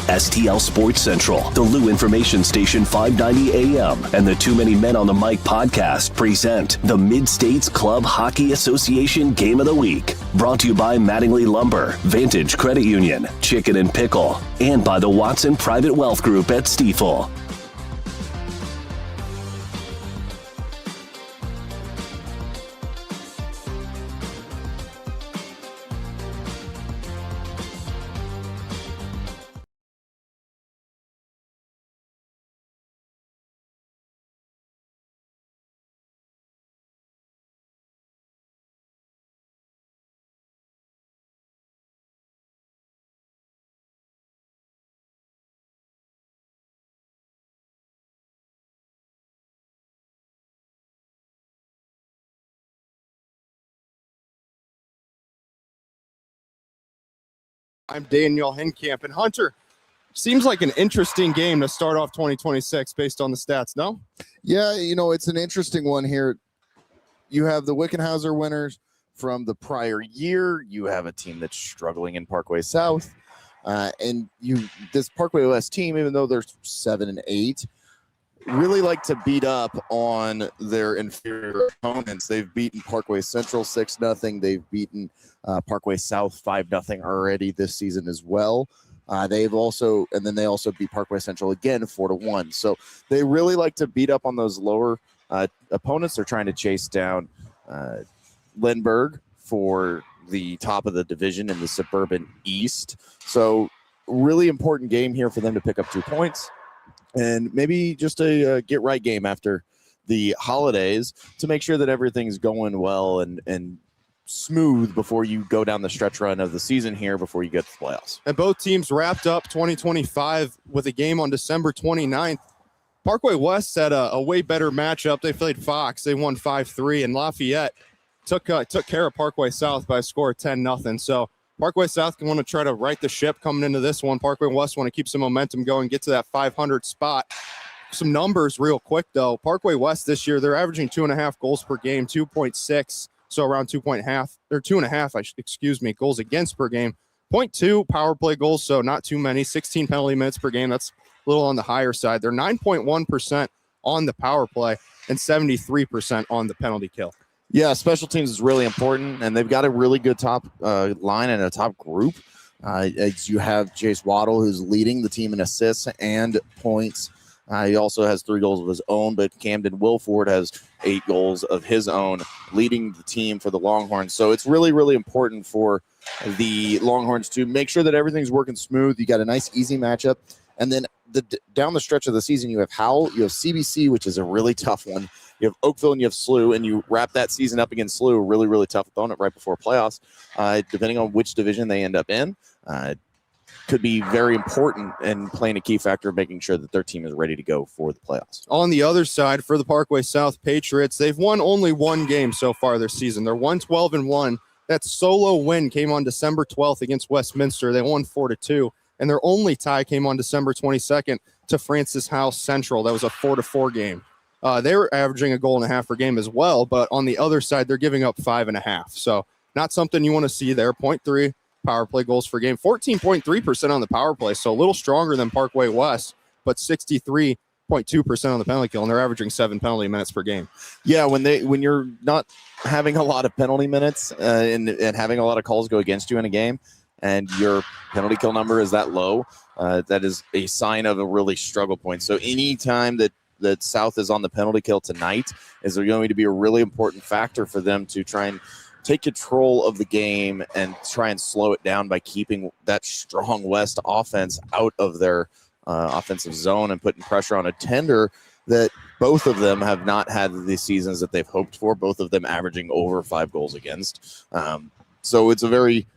STL Sports Central, the Lou Information Station 590 AM, and the Too Many Men on the Mic podcast present the Mid-States Club Hockey Association Game of the Week. Brought to you by Mattingly Lumber, Vantage Credit Union, Chicken and Pickle, and by the Watson Private Wealth Group at Stifel. I'm Daniel Henkamp. And Hunter, seems like an interesting game to start off 2026 based on the stats, no? Yeah, it's an interesting one here. You have the Wickenhauser winners from the prior year. You have a team that's struggling in Parkway South. And this Parkway West team, even though they're 7-8, really like to beat up on their inferior opponents. They've beaten Parkway Central 6-0. They've beaten Parkway South 5-0 already this season as well. They also beat Parkway Central again 4-1. So they really like to beat up on those lower opponents. They're trying to chase down Lindbergh for the top of the division in the Suburban East. So really important game here for them to pick up 2 points. And maybe just a get-right game after the holidays to make sure that everything's going well and smooth before you go down the stretch run of the season here before you get to the playoffs. And both teams wrapped up 2025 with a game on December 29th. Parkway West had a way better matchup. They played Fox. They won 5-3, and Lafayette took care of Parkway South by a score of 10-0. So Parkway South want to try to right the ship coming into this one. Parkway West want to keep some momentum going, get to that 500 spot. Some numbers real quick, though. Parkway West this year, they're averaging 2.5 goals per game, 2.6, so around 2.5 goals against per game. 0.2 power play goals, so not too many. 16 penalty minutes per game, that's a little on the higher side. They're 9.1% on the power play and 73% on the penalty kill. Yeah, special teams is really important, and they've got a really good top line and a top group. As you have Jace Waddle, who's leading the team in assists and points. He also has 3 goals of his own, but Camden Wilford has 8 goals of his own, leading the team for the Longhorns. So it's really, really important for the Longhorns to make sure that everything's working smooth. You got a nice, easy matchup. And then down the stretch of the season, you have Howell, you have CBC, which is a really tough one. You have Oakville and you have SLU, and you wrap that season up against SLU, a really, really tough opponent right before playoffs. Depending on which division they end up in, could be very important and playing a key factor of making sure that their team is ready to go for the playoffs. On the other side, for the Parkway South Patriots, they've won only 1 game so far this season. They're 1-12-1. That solo win came on December 12th against Westminster. They won 4-2. And their only tie came on December 22nd to Francis House Central. That was a 4-4 game. They were averaging a goal and a half per game as well, but on the other side, they're giving up 5.5. So not something you want to see there. 0.3 power play goals per game, 14.3% on the power play. So a little stronger than Parkway West, but 63.2% on the penalty kill, and they're averaging 7 penalty minutes per game. Yeah, when you're not having a lot of penalty minutes and having a lot of calls go against you in a game, and your penalty kill number is that low, that is a sign of a really struggle point. So any time that South is on the penalty kill tonight is going to be a really important factor for them to try and take control of the game and try and slow it down by keeping that strong West offense out of their offensive zone and putting pressure on a tender that both of them have not had the seasons that they've hoped for, both of them averaging over 5 goals against. So it's a very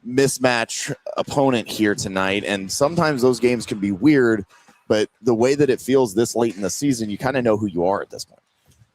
mismatch opponent here tonight, and sometimes those games can be weird, but the way that it feels this late in the season, you kind of know who you are at this point.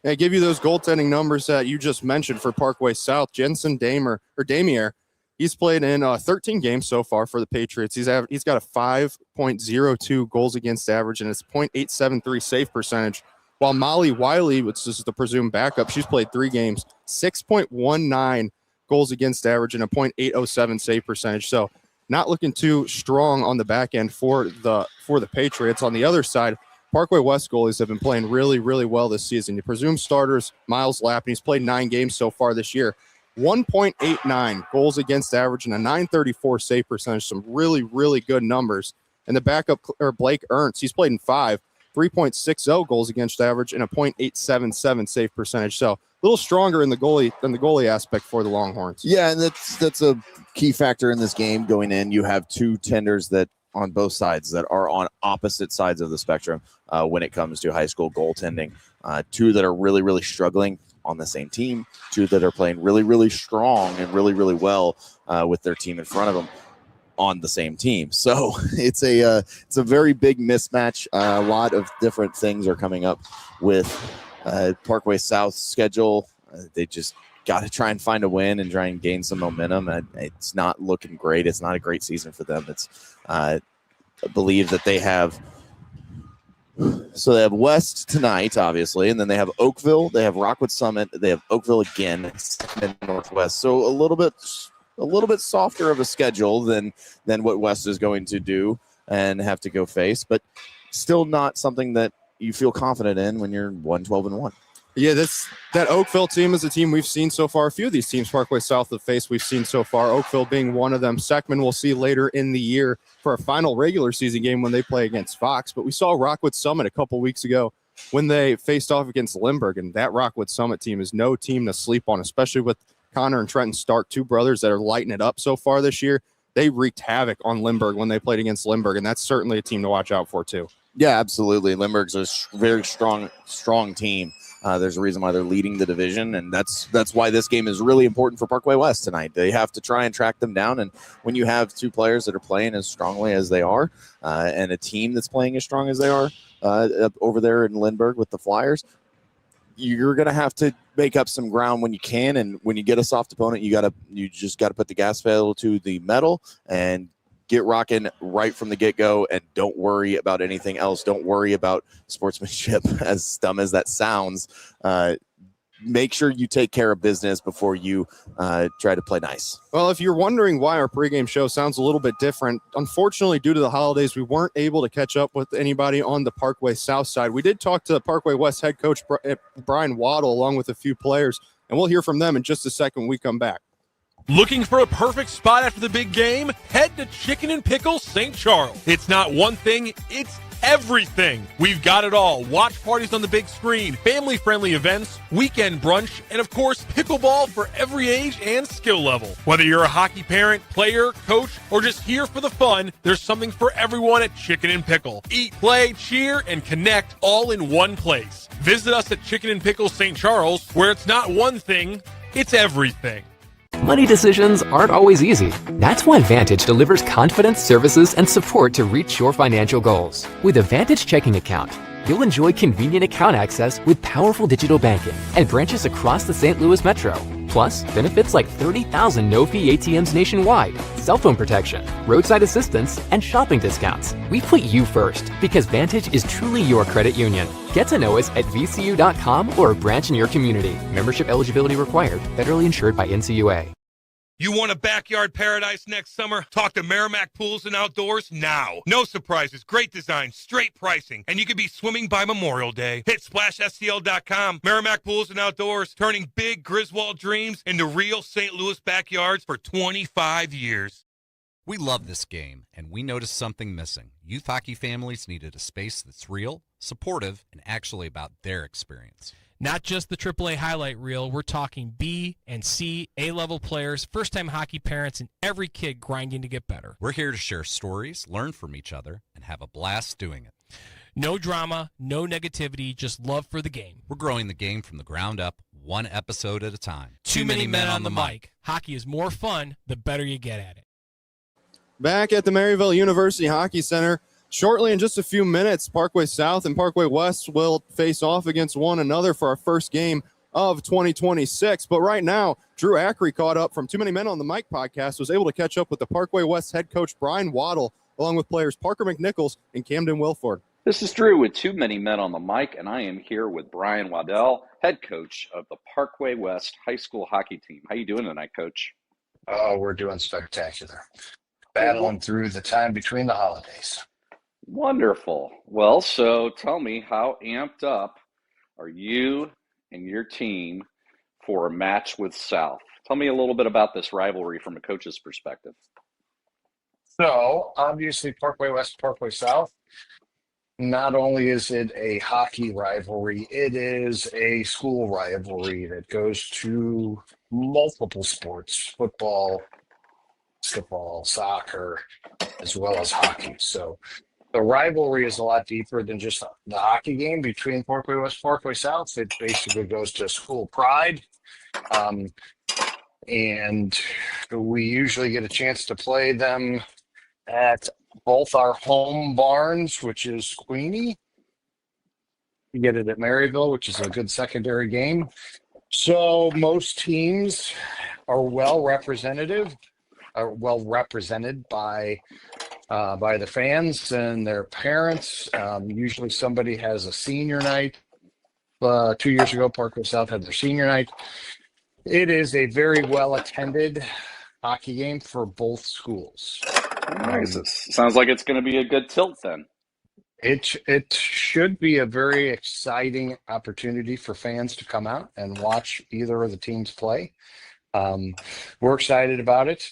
I give you those goaltending numbers that you just mentioned for Parkway South. Jensen Damier, he's played in 13 games so far for the Patriots. He's got a 5.02 goals against average and it's 0.873 save percentage. While Molly Wiley, which is the presumed backup, she's played 3 games, 6.19 goals against average and a .807 save percentage. So not looking too strong on the back end for the Patriots. On the other side, Parkway West goalies have been playing really, really well this season. You presume starters, Miles Lappin, he's played 9 games so far this year. 1.89 goals against average and a 934 save percentage. Some really, really good numbers. And the backup, or Blake Ernst, he's played in 5, 3.60 goals against average and a .877 save percentage. So a little stronger in the goalie aspect for the Longhorns. Yeah, and that's a key factor in this game going in. You have 2 tenders that on both sides that are on opposite sides of the spectrum when it comes to high school goaltending. 2 that are really, really struggling on the same team, 2 that are playing really, really strong and really, really well with their team in front of them on the same team. So it's a very big mismatch. A lot of different things are coming up with Parkway South's schedule. They just got to try and find a win and try and gain some momentum. It's not looking great. It's not a great season for them. It's I believe that they have West tonight, obviously, and then they have Oakville, they have Rockwood Summit, they have Oakville again, and Northwest. So a little bit softer of a schedule than what West is going to do and have to go face, but still not something that you feel confident in when you're 1-12-1. Yeah, that Oakville team is a team we've seen so far. A few of these teams Parkway South have faced we've seen so far, Oakville being one of them. Seckman we'll see later in the year for a final regular season game when they play against Fox. But we saw Rockwood Summit a couple weeks ago when they faced off against Lindbergh, and that Rockwood Summit team is no team to sleep on, especially with Connor and Trenton Stark, 2 brothers that are lighting it up so far this year. They wreaked havoc on Lindbergh when they played against Lindbergh, and that's certainly a team to watch out for too. Yeah, absolutely. Lindbergh's a very strong team. There's a reason why they're leading the division, and that's why this game is really important for Parkway West tonight. They have to try and track them down, and when you have 2 players that are playing as strongly as they are and a team that's playing as strong as they are over there in Lindbergh with the Flyers, you're going to have to make up some ground when you can, and when you get a soft opponent, you just got to put the gas pedal to the metal and get rocking right from the get-go, and don't worry about anything else. Don't worry about sportsmanship, as dumb as that sounds. Make sure you take care of business before you try to play nice. Well, if you're wondering why our pregame show sounds a little bit different, unfortunately, due to the holidays, we weren't able to catch up with anybody on the Parkway South side. We did talk to Parkway West head coach Brian Waddle along with a few players, and we'll hear from them in just a second when we come back. Looking for a perfect spot after the big game? Head to Chicken and Pickle St. Charles. It's not one thing, it's everything. We've got it all. Watch parties on the big screen, family-friendly events, weekend brunch, and of course, pickleball for every age and skill level. Whether you're a hockey parent, player, coach, or just here for the fun, there's something for everyone at Chicken and Pickle. Eat, play, cheer, and connect all in one place. Visit us at Chicken and Pickle St. Charles, where it's not one thing, it's everything. Money decisions aren't always easy. That's why Vantage delivers confidence, services, and support to reach your financial goals. With a Vantage checking account, you'll enjoy convenient account access with powerful digital banking and branches across the St. Louis metro. Plus, benefits like 30,000 no-fee ATMs nationwide, cell phone protection, roadside assistance, and shopping discounts. We put you first because Vantage is truly your credit union. Get to know us at vcu.com or a branch in your community. Membership eligibility required. Federally insured by NCUA. You want a backyard paradise next summer? Talk to Merrimack Pools and Outdoors now. No surprises, great design, straight pricing, and you could be swimming by Memorial Day. Hit SplashSTL.com. Merrimack Pools and Outdoors, turning big Griswold dreams into real St. Louis backyards for 25 years. We love this game, and we noticed something missing. Youth hockey families needed a space that's real, supportive, and actually about their experience. Not just the AAA highlight reel, we're talking B and C, A-level players, first-time hockey parents, and every kid grinding to get better. We're here to share stories, learn from each other, and have a blast doing it. No drama, no negativity, just love for the game. We're growing the game from the ground up, one episode at a time. Too many men on the mic. Hockey is more fun, the better you get at it. Back at the Maryville University Hockey Center, shortly in just a few minutes, Parkway South and Parkway West will face off against one another for our first game of 2026. But right now, Drew Ackery caught up from Too Many Men on the Mic podcast, was able to catch up with the Parkway West head coach Brian Waddle, along with players Parker McNichols and Camden Wilford. This is Drew with Too Many Men on the Mic, and I am here with Brian Waddell, head coach of the Parkway West high school hockey team. How you doing tonight, Coach? Oh, we're doing spectacular. battling through the time between the holidays. Wonderful. Well, so tell me, how amped up are you and your team for a match with South? Tell me a little bit about this rivalry from a coach's perspective. So obviously Parkway West, Parkway South, not only is it a hockey rivalry, it is a school rivalry that goes to multiple sports, football, basketball, soccer, as well as hockey. So the rivalry is a lot deeper than just the hockey game between Parkway West, Parkway South. It basically goes to school pride. Um, and we usually get a chance to play them at both our home barns, which is Queenie. You get it at Maryville, which is a good secondary game. So most teams are well represented by the fans and their parents. Usually somebody has a senior night. 2 years ago, Parkway South had their senior night. It is a very well attended hockey game for both schools. Nice. Sounds like it's going to be a good tilt then. It should be a very exciting opportunity for fans to come out and watch either of the teams play. We're excited about it.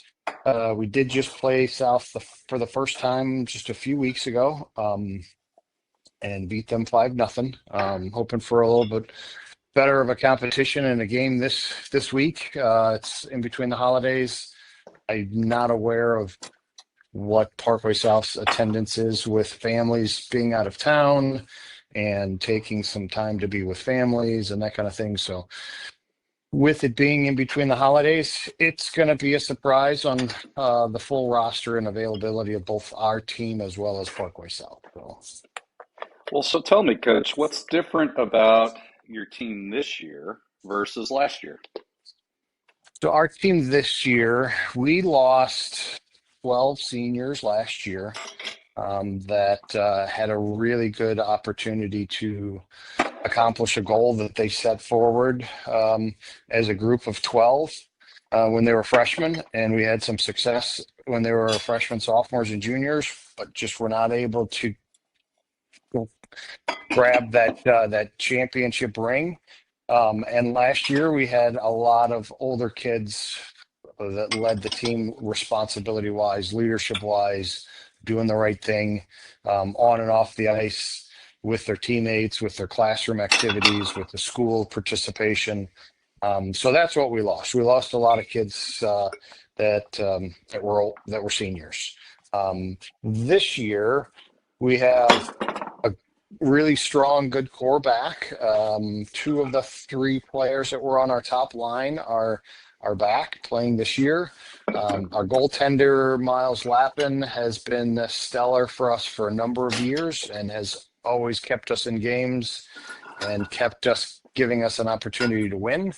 We did just play South for the first time just a few weeks ago, and beat them 5-0. Hoping for a little bit better of a competition in a game this week. It's in between the holidays. I'm not aware of what Parkway South's attendance is with families being out of town and taking some time to be with families and that kind of thing. So with it being in between the holidays, it's going to be a surprise on the full roster and availability of both our team as well as Parkway South. So tell me, Coach, what's different about your team this year versus last year? So our team this year, we lost 12 seniors last year that had a really good opportunity to accomplish a goal that they set forward as a group of 12 when they were freshmen. And we had some success when they were freshmen, sophomores, and juniors, but just were not able to grab that championship ring. And last year we had a lot of older kids that led the team responsibility wise, leadership wise, doing the right thing on and off the ice with their teammates, with their classroom activities, with the school participation. So that's what we lost. We lost a lot of kids that were seniors. This year we have a really strong, good core back. Two of the three players that were on our top line are back playing this year. Our goaltender, Miles Lappin, has been stellar for us for a number of years and has always kept us in games and giving us an opportunity to win.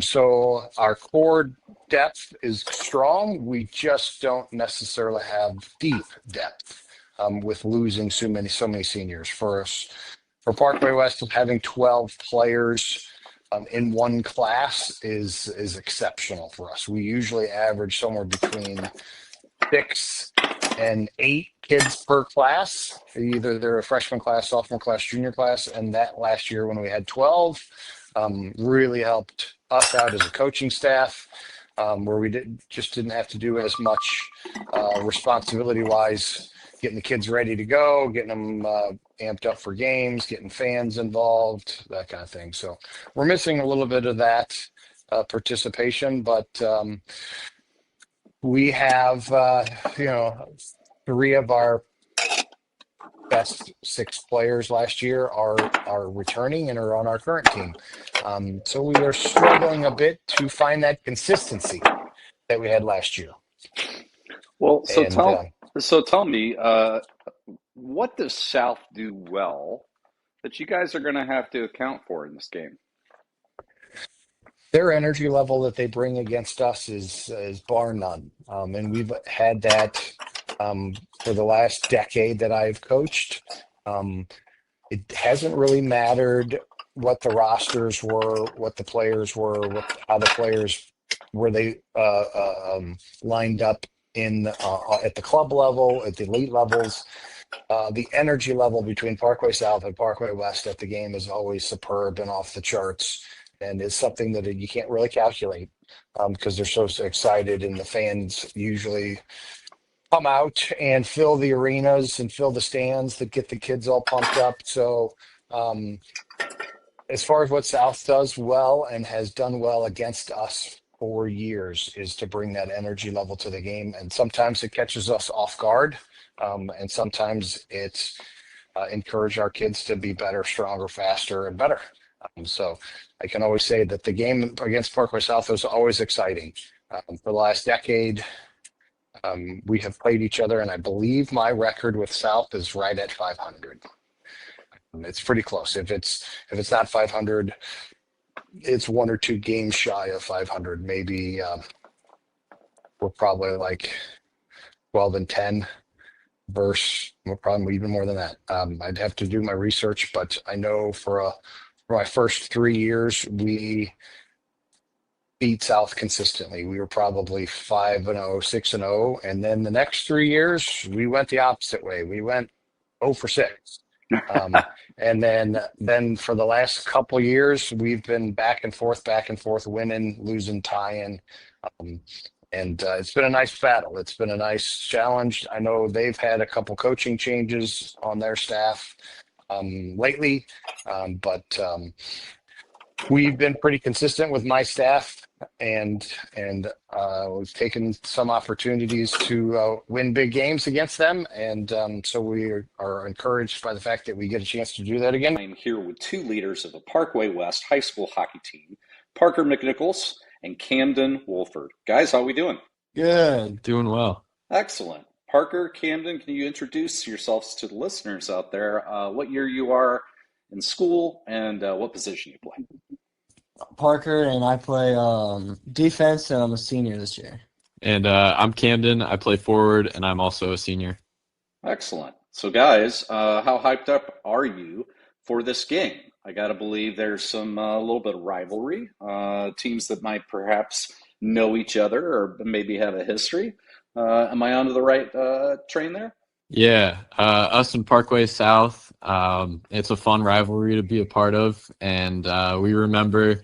So our core depth is strong. We just don't necessarily have deep depth with losing so many seniors. For Parkway West, having 12 players in one class is exceptional for us. We usually average somewhere between 6 and 8 kids per class. Either they're a freshman class, sophomore class, junior class, and that last year when we had 12 really helped us out as a coaching staff, where we didn't have to do as much responsibility-wise, getting the kids ready to go, getting them amped up for games, getting fans involved, that kind of thing. So we're missing a little bit of that participation, but we have, 3 of our best 6 players last year are returning and are on our current team. So we are struggling a bit to find that consistency that we had last year. Well, so tell me, what does South do well that you guys are going to have to account for in this game? Their energy level that they bring against us is bar none. And we've had that for the last decade that I've coached. It hasn't really mattered what the rosters were, what the players were, how the players were they lined up at the club level, at the elite levels. The energy level between Parkway South and Parkway West at the game is always superb and off the charts, and it's something that you can't really calculate because they're so excited, and the fans usually come out and fill the arenas and fill the stands that get the kids all pumped up. So as far as what South does well and has done well against us for years is to bring that energy level to the game. And sometimes it catches us off guard. And sometimes it's encourage our kids to be better, stronger, faster, and better. So I can always say that the game against Parkway South was always exciting. For the last decade, we have played each other, and I believe my record with South is right at 500. It's pretty close. If it's not 500, it's 1 or 2 games shy of 500. Maybe we're probably like 12-10 versus, we're probably even more than that. I'd have to do my research, but I know for my first 3 years, we beat South consistently. We were probably 5-0, 6-0, and then the next 3 years we went the opposite way. We went 0 for 6. And then for the last couple years, we've been back and forth, winning, losing, tying. And it's been a nice battle. It's been a nice challenge. I know they've had a couple coaching changes on their staff lately, but we've been pretty consistent with my staff, and we've taken some opportunities to win big games against them, and so we are encouraged by the fact that we get a chance to do that again. I'm here with 2 leaders of the Parkway West high school hockey team, Parker McNichols and Camden Wolford. Guys, how we doing? Good. Doing well. Excellent. Parker, Camden, can you introduce yourselves to the listeners out there? What year you are in school and what position you play? Parker, and I play defense, and I'm a senior this year. And I'm Camden. I play forward, and I'm also a senior. Excellent. So, guys, how hyped up are you for this game? I got to believe there's some a little bit of rivalry, teams that might perhaps know each other or maybe have a history. Am I onto the right train there? Yeah, us and Parkway South, it's a fun rivalry to be a part of. And we remember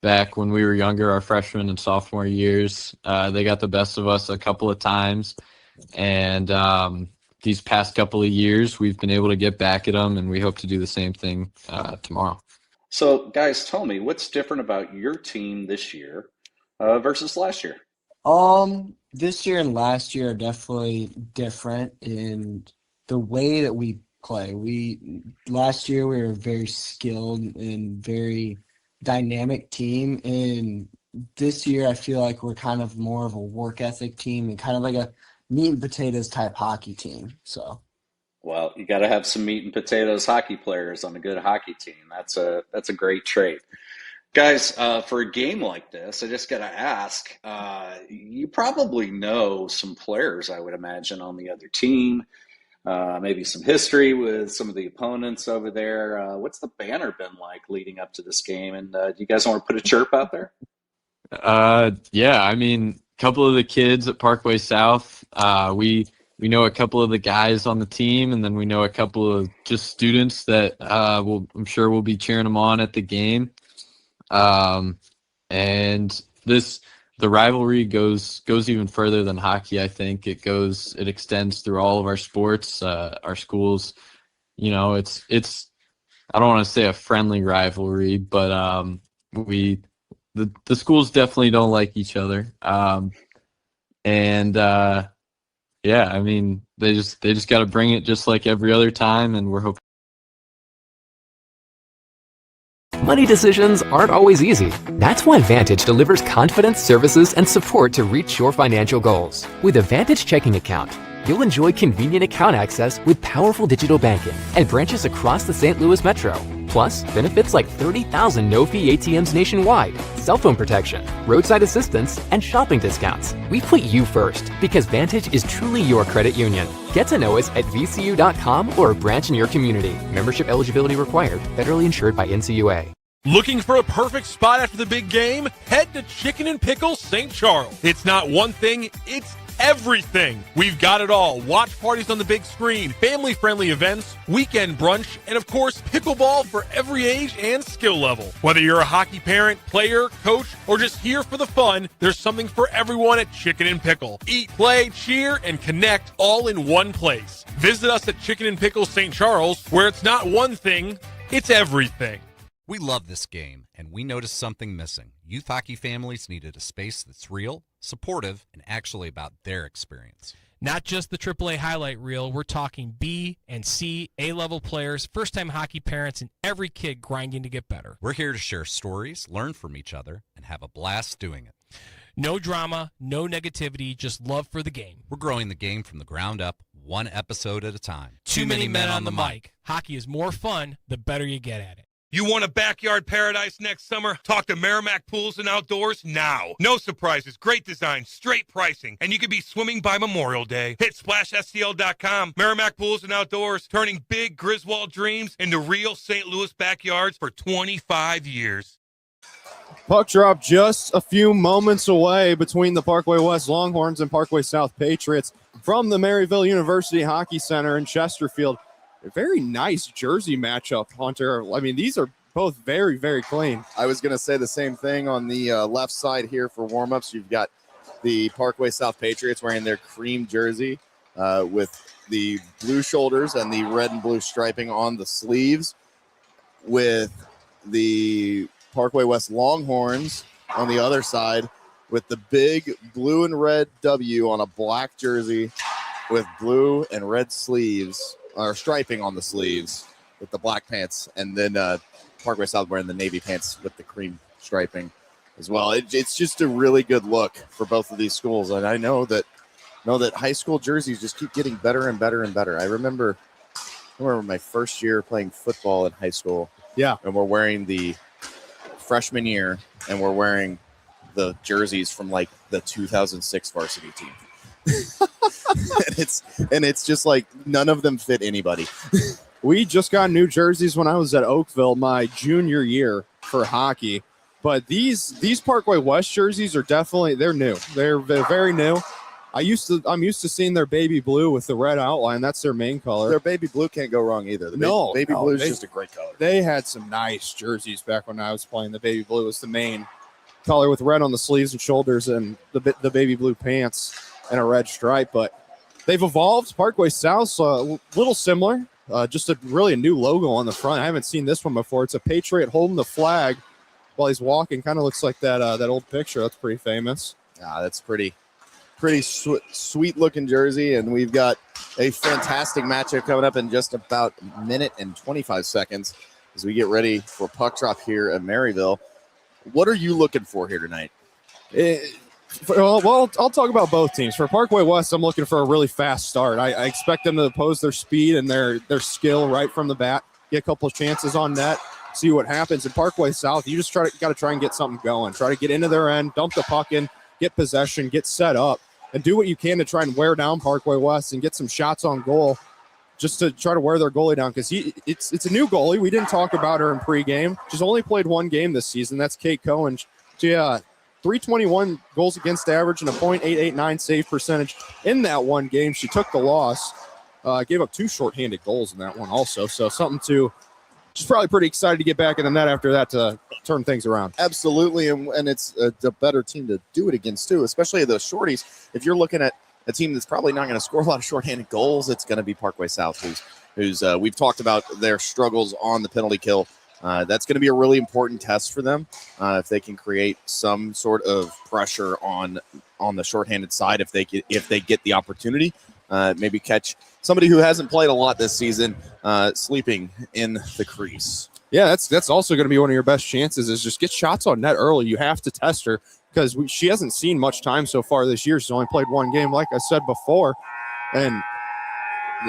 back when we were younger, our freshman and sophomore years, they got the best of us a couple of times. And these past couple of years, we've been able to get back at them, and we hope to do the same thing tomorrow. So, guys, tell me, what's different about your team this year versus last year? This year and last year are definitely different in the way that we play. Last year we were a very skilled and very dynamic team, and this year I feel like we're kind of more of a work ethic team and kind of like a meat and potatoes type hockey team. So, well, you got to have some meat and potatoes hockey players on a good hockey team. That's a great trait. Guys, for a game like this, I just got to ask, you probably know some players, I would imagine, on the other team, maybe some history with some of the opponents over there. What's the banner been like leading up to this game? And do you guys want to put a chirp out there? Yeah, I mean, a couple of the kids at Parkway South, we know a couple of the guys on the team, and then we know a couple of just students that I'm sure we'll be cheering them on at the game. And the rivalry goes even further than hockey. I think it extends through all of our sports, our schools. You know, it's I don't want to say a friendly rivalry, but the schools definitely don't like each other. Yeah, I mean, they just got to bring it just like every other time, and we're hoping. Money decisions aren't always easy. That's why Vantage delivers confidence, services, and support to reach your financial goals. With a Vantage checking account, you'll enjoy convenient account access with powerful digital banking and branches across the St. Louis metro. Plus, benefits like 30,000 no-fee ATMs nationwide, cell phone protection, roadside assistance, and shopping discounts. We put you first because Vantage is truly your credit union. Get to know us at vcu.com or a branch in your community. Membership eligibility required. Federally insured by NCUA. Looking for a perfect spot after the big game? Head to Chicken and Pickle St. Charles. It's not one thing, it's everything. We've got it all. Watch parties on the big screen, family-friendly events, weekend brunch, and of course, pickleball for every age and skill level. Whether you're a hockey parent, player, coach, or just here for the fun, there's something for everyone at Chicken and Pickle. Eat, play, cheer, and connect all in one place. Visit us at Chicken and Pickle St. Charles, where it's not one thing, it's everything. We love this game, and we noticed something missing. Youth hockey families needed a space that's real, supportive, and actually about their experience. Not just the AAA highlight reel, we're talking B and C, A-level players, first-time hockey parents, and every kid grinding to get better. We're here to share stories, learn from each other, and have a blast doing it. No drama, no negativity, just love for the game. We're growing the game from the ground up, one episode at a time. Too many men on the mic. Hockey is more fun the better you get at it. You want a backyard paradise next summer? Talk to Merrimack Pools and Outdoors now. No surprises, great design, straight pricing, and you could be swimming by Memorial Day. Hit SplashSTL.com. Merrimack Pools and Outdoors, turning big Griswold dreams into real St. Louis backyards for 25 years. Puck drop just a few moments away between the Parkway West Longhorns and Parkway South Patriots from the Maryville University Hockey Center in Chesterfield. A very nice jersey matchup, Hunter. I mean, these are both very, very clean. I was going to say the same thing on the left side here for warmups. You've got the Parkway South Patriots wearing their cream jersey with the blue shoulders and the red and blue striping on the sleeves, with the Parkway West Longhorns on the other side with the big blue and red W on a black jersey with blue and red sleeves, or striping on the sleeves with the black pants, and then Parkway South wearing the navy pants with the cream striping as well. It's just a really good look for both of these schools, and I know that high school jerseys just keep getting better and better and better. I remember my first year playing football in high school. Yeah, and we're wearing the freshman year, and we're wearing the jerseys from like the 2006 varsity team. and it's just like none of them fit anybody. We just got new jerseys when I was at Oakville my junior year for hockey, but these Parkway West jerseys are they're new. They're very new. I'm used to seeing their baby blue with the red outline. That's their main color. Their baby blue can't go wrong either. Baby blue is just a great color. They had some nice jerseys back when I was playing. The baby blue was the main color with red on the sleeves and shoulders, and the baby blue pants and a red stripe. But they've evolved. Parkway South's a little similar. Just a new logo on the front. I haven't seen this one before. It's a Patriot holding the flag while he's walking. Kind of looks like that old picture. That's pretty famous. That's pretty sweet looking jersey. And we've got a fantastic matchup coming up in just about a minute and 25 seconds as we get ready for puck drop here at Maryville. What are you looking for here tonight? Well, I'll talk about both teams. For Parkway West, I'm looking for a really fast start. I expect them to oppose their speed and their skill right from the bat, get a couple of chances on net, see what happens. In Parkway South, you just got to try and get something going. Try to get into their end, dump the puck in, get possession, get set up, and do what you can to try and wear down Parkway West and get some shots on goal just to try to wear their goalie down, because it's a new goalie. We didn't talk about her in pregame. She's only played one game this season. That's Kate Cohen. She 321 goals against average and a .889 save percentage in that one game. She took the loss, gave up 2 shorthanded goals in that one also. So she's probably pretty excited to get back in the net after that to turn things around. Absolutely, and it's a better team to do it against too, especially the shorties. If you're looking at a team that's probably not going to score a lot of shorthanded goals, it's going to be Parkway South, who's we've talked about their struggles on the penalty kill. That's going to be a really important test for them if they can create some sort of pressure on the shorthanded side. If they get the opportunity, maybe catch somebody who hasn't played a lot this season sleeping in the crease. Yeah, that's also going to be one of your best chances, is just get shots on net early. You have to test her because she hasn't seen much time so far this year. She's only played one game, like I said before, and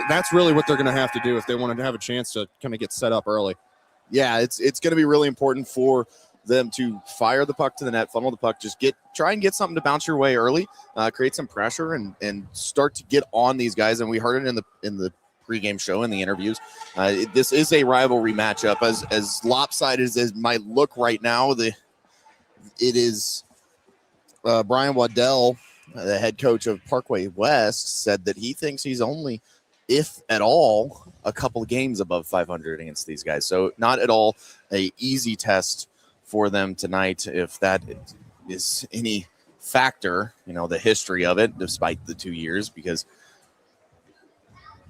that's really what they're going to have to do if they wanted to have a chance to kind of get set up early. Yeah, it's going to be really important for them to fire the puck to the net, funnel the puck, just try and get something to bounce your way early, create some pressure, and start to get on these guys. And we heard it in the pregame show, in the interviews. This is a rivalry matchup. As lopsided as it might look right now, it is Brian Waddell The head coach of Parkway West said that he thinks he's only, if at all, a couple games above 500 against these guys. So not at all a easy test for them tonight, if that is any factor, the history of it, despite the 2 years, because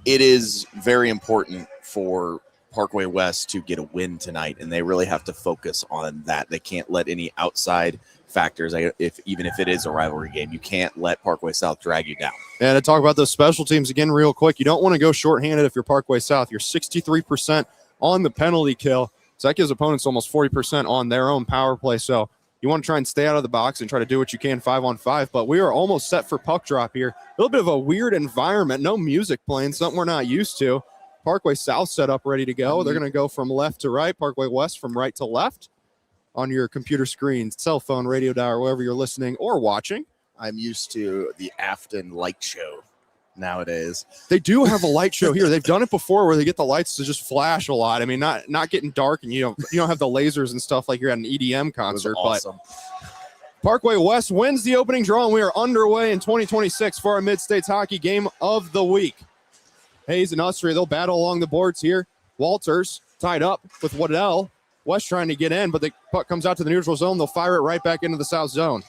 it is very important for Parkway West to get a win tonight, and they really have to focus on that. They can't let any outside factors, even if it is a rivalry game, you can't let Parkway South drag you down. And to talk about those special teams again real quick, you don't want to go shorthanded if you're Parkway South. You're 63% on the penalty kill, so that gives opponents almost 40% on their own power play. So you want to try and stay out of the box and try to do what you can 5-on-5, but we are almost set for puck drop here. A little bit of a weird environment, no music playing, something we're not used to. Parkway South set up, ready to go. They're going to go from left to right. Parkway West from right to left on your computer screen, cell phone, radio dial, wherever you're listening or watching. I'm used to the Afton light show nowadays. They do have a light show here. They've done it before where they get the lights to just flash a lot. I mean, not getting dark, and you don't have the lasers and stuff like you're at an EDM concert. Awesome. But Parkway West wins the opening draw, and we are underway in 2026 for our Mid-States Hockey Game of the Week. Hayes and Usry, they'll battle along the boards here. Walters tied up with Waddell. West trying to get in, but the puck comes out to the neutral zone. They'll fire it right back into the south zone.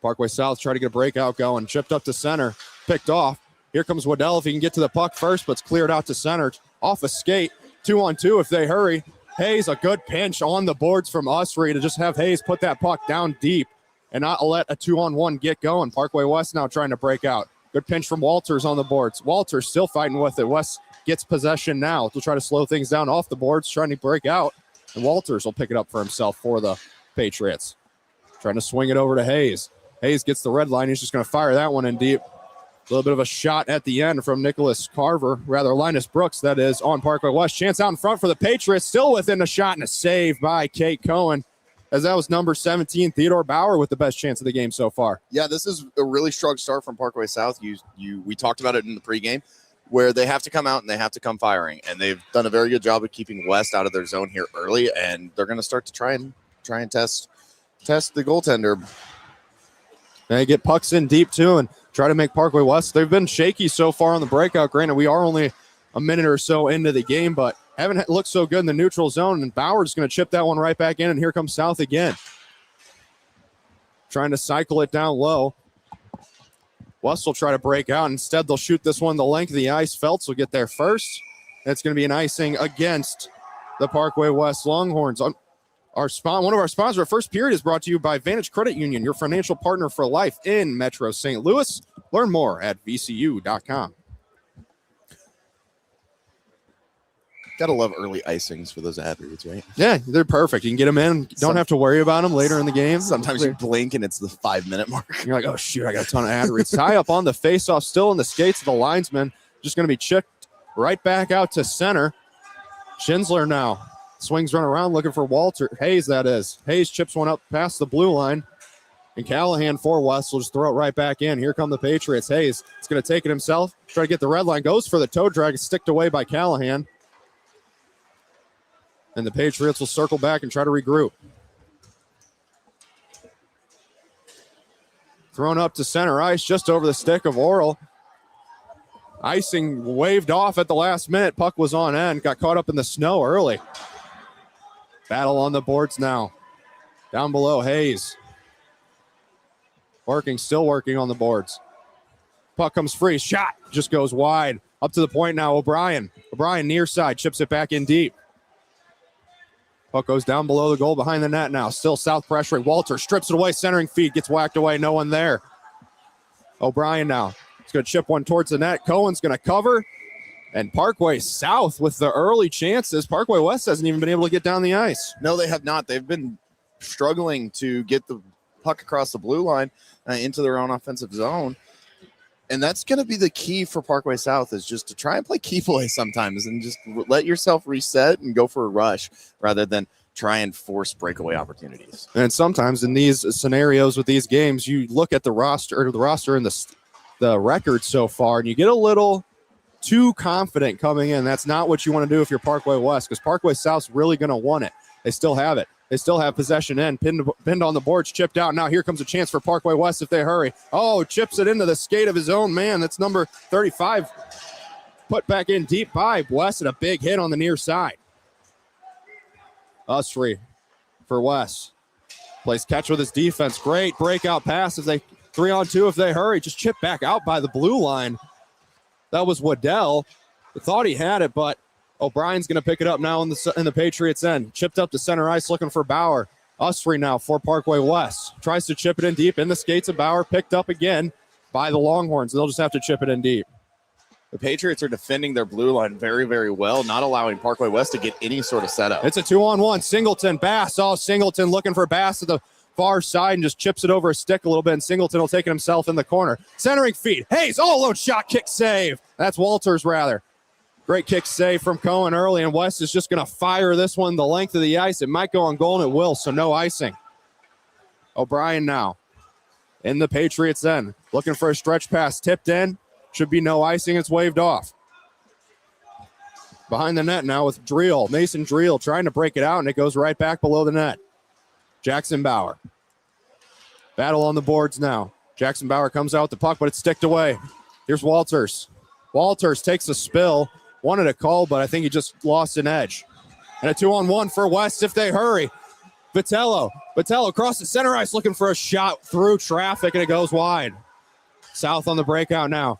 Parkway South try to get a breakout going. Chipped up to center. Picked off. Here comes Waddell if he can get to the puck first, but it's cleared out to center. Off a skate. 2-on-2 if they hurry. Hayes, a good pinch on the boards from Usry to just have Hayes put that puck down deep and not let a 2-on-1 get going. Parkway West now trying to break out. Good pinch from Walters on the boards. Walters still fighting with it. West gets possession now to try to slow things down off the boards, trying to break out. And Walters will pick it up for himself for the Patriots. Trying to swing it over to Hayes. Hayes gets the red line. He's just going to fire that one in deep. A little bit of a shot at the end from Linus Brooks, that is, on Parkway West. Chance out in front for the Patriots. Still within a shot and a save by Kate Cohen, as that was number 17, Theodore Bauer, with the best chance of the game so far. Yeah, this is a really strong start from Parkway South. We talked about it in the pregame, where they have to come out and they have to come firing, and they've done a very good job of keeping West out of their zone here early, and they're going to start to try and test the goaltender. They get pucks in deep too and try to make Parkway West. They've been shaky so far on the breakout. Granted, we are only a minute or so into the game, but haven't looked so good in the neutral zone, and Bauer's going to chip that one right back in, and here comes South again. Trying to cycle it down low. West will try to break out. Instead, they'll shoot this one the length of the ice. Feltz will get there first. That's going to be an icing against the Parkway West Longhorns. One of our sponsors, our first period, is brought to you by Vantage Credit Union, your financial partner for life in Metro St. Louis. Learn more at vcu.com. Gotta love early icings for those athletes, right? Yeah, they're perfect. You can get them in. Don't have to worry about them later in the game. Sometimes you blink and it's the 5-minute mark. You're like, oh, shoot, I got a ton of ad reads. Tie up on the faceoff, still in the skates of the linesman. Just going to be chipped right back out to center. Schindler now swings run around looking for Walter. Hayes, that is. Hayes chips one up past the blue line. And Callahan for West will just throw it right back in. Here come the Patriots. Hayes is going to take it himself. Try to get the red line. Goes for the toe drag. Sticked away by Callahan. And the Patriots will circle back and try to regroup. Thrown up to center ice, just over the stick of Oral. Icing waved off at the last minute. Puck was on end. Got caught up in the snow early. Battle on the boards now. Down below, Hayes. Still working on the boards. Puck comes free. Shot just goes wide. Up to the point now, O'Brien. O'Brien near side, chips it back in deep. Puck goes down below the goal behind the net now. Still South pressuring. Walter strips it away. Centering feed. Gets whacked away. No one there. O'Brien now. He's going to chip one towards the net. Cohen's going to cover. And Parkway South with the early chances. Parkway West hasn't even been able to get down the ice. No, they have not. They've been struggling to get the puck across the blue line into their own offensive zone. And that's going to be the key for Parkway South, is just to try and play keep away sometimes and just let yourself reset and go for a rush rather than try and force breakaway opportunities. And sometimes in these scenarios with these games, you look at the roster and the record so far, and you get a little too confident coming in. That's not what you want to do if you're Parkway West, because Parkway South's really going to want it. They still have it. They still have possession in. Pinned on the boards, chipped out. Now here comes a chance for Parkway West if they hurry. Oh, chips it into the skate of his own man. That's number 35. Put back in deep by West, and a big hit on the near side. Usry for West. Plays catch with his defense. Great breakout pass as they 3-on-2 if they hurry. Just chipped back out by the blue line. That was Waddell. I thought he had it, but O'Brien's going to pick it up now in the Patriots' end. Chipped up to center ice looking for Bauer. Usry now for Parkway West. Tries to chip it in deep in the skates of Bauer. Picked up again by the Longhorns. They'll just have to chip it in deep. The Patriots are defending their blue line very, very well, not allowing Parkway West to get any sort of setup. It's a 2-on-1. Singleton, Bass. Oh, Singleton looking for Bass at the far side and just chips it over a stick a little bit, and Singleton will take it himself in the corner. Centering feed. Hayes, low shot, kick save. That's Walters, rather. Great kick save from Cohen early, and West is just going to fire this one the length of the ice. It might go on goal, and it will, so no icing. O'Brien now in the Patriots' end. Looking for a stretch pass, tipped in. Should be no icing. It's waved off. Behind the net now with Dreel. Mason Dreel trying to break it out, and it goes right back below the net. Jackson Bauer. Battle on the boards now. Jackson Bauer comes out with the puck, but it's sticked away. Here's Walters. Walters takes a spill. Wanted a call, but I think he just lost an edge. And a 2-on-1 for West if they hurry. Vitello across the center ice looking for a shot through traffic, and it goes wide. South on the breakout now.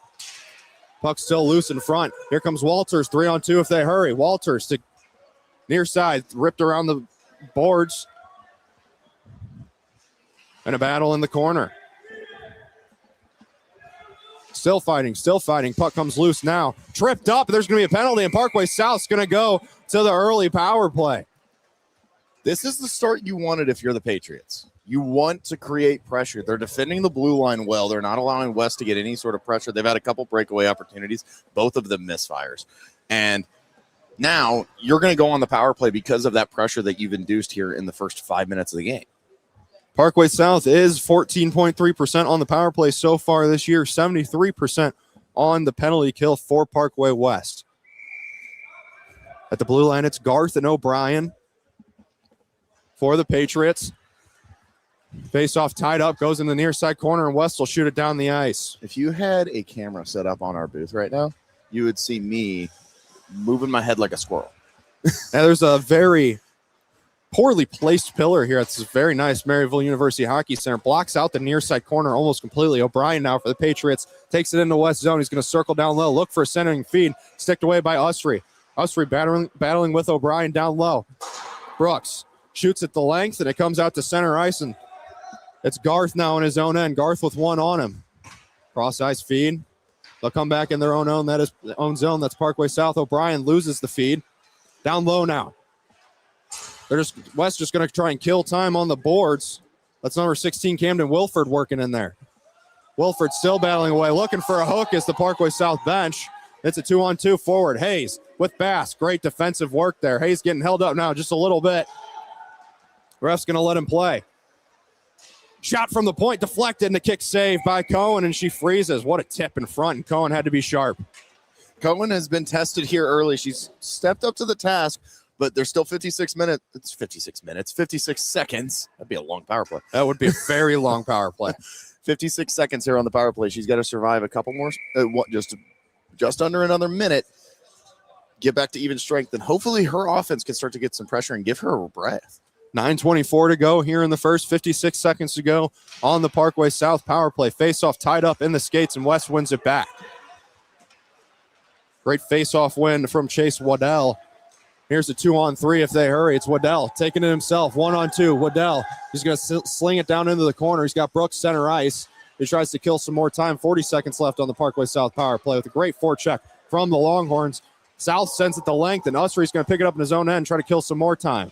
Puck still loose in front. Here comes Walters, 3-on-2 if they hurry. Walters to near side, ripped around the boards. And a battle in the corner. Still fighting. Puck comes loose now. Tripped up. There's going to be a penalty, and Parkway South's going to go to the early power play. This is the start you wanted if you're the Patriots. You want to create pressure. They're defending the blue line well. They're not allowing West to get any sort of pressure. They've had a couple breakaway opportunities, both of them misfires. And now you're going to go on the power play because of that pressure that you've induced here in the first 5 minutes of the game. Parkway South is 14.3% on the power play so far this year, 73% on the penalty kill for Parkway West. At the blue line, it's Garth and O'Brien for the Patriots. Face-off tied up, goes in the near side corner, and West will shoot it down the ice. If you had a camera set up on our booth right now, you would see me moving my head like a squirrel. Now, there's a very poorly placed pillar here. It's a very nice Maryville University Hockey Center. Blocks out the near side corner almost completely. O'Brien now for the Patriots. Takes it into West zone. He's going to circle down low. Look for a centering feed. Sticked away by Usry. Usry battling with O'Brien down low. Brooks shoots at the length, and it comes out to center ice, and it's Garth now in his own end. Garth with one on him. Cross ice feed. They'll come back in their own zone. That's Parkway South. O'Brien loses the feed. Down low now. West just going to try and kill time on the boards. That's number 16, Camden Wilford, working in there. Wilford still battling away, looking for a hook as the Parkway South bench. It's a 2-on-2 forward. Hayes with Bass. Great defensive work there. Hayes getting held up now just a little bit. Ref's going to let him play. Shot from the point, deflected, and a kick saved by Cohen, and she freezes. What a tip in front, and Cohen had to be sharp. Cohen has been tested here early. She's stepped up to the task, but there's still 56 minutes. It's 56 minutes, 56 seconds. That'd be a long power play. That would be a very long power play. 56 seconds here on the power play. She's got to survive a couple more, just under another minute, get back to even strength, and hopefully her offense can start to get some pressure and give her a breath. 9:24 to go here in the first, 56 seconds to go on the Parkway South power play. Face-off tied up in the skates, and West wins it back. Great face-off win from Chase Waddell. Here's a 2-on-3 if they hurry. It's Waddell taking it himself. 1-on-2. Waddell. He's going to sling it down into the corner. He's got Brooks center ice. He tries to kill some more time. 40 seconds left on the Parkway South power play with a great forecheck from the Longhorns. South sends it the length, and Usry's going to pick it up in his own end and try to kill some more time.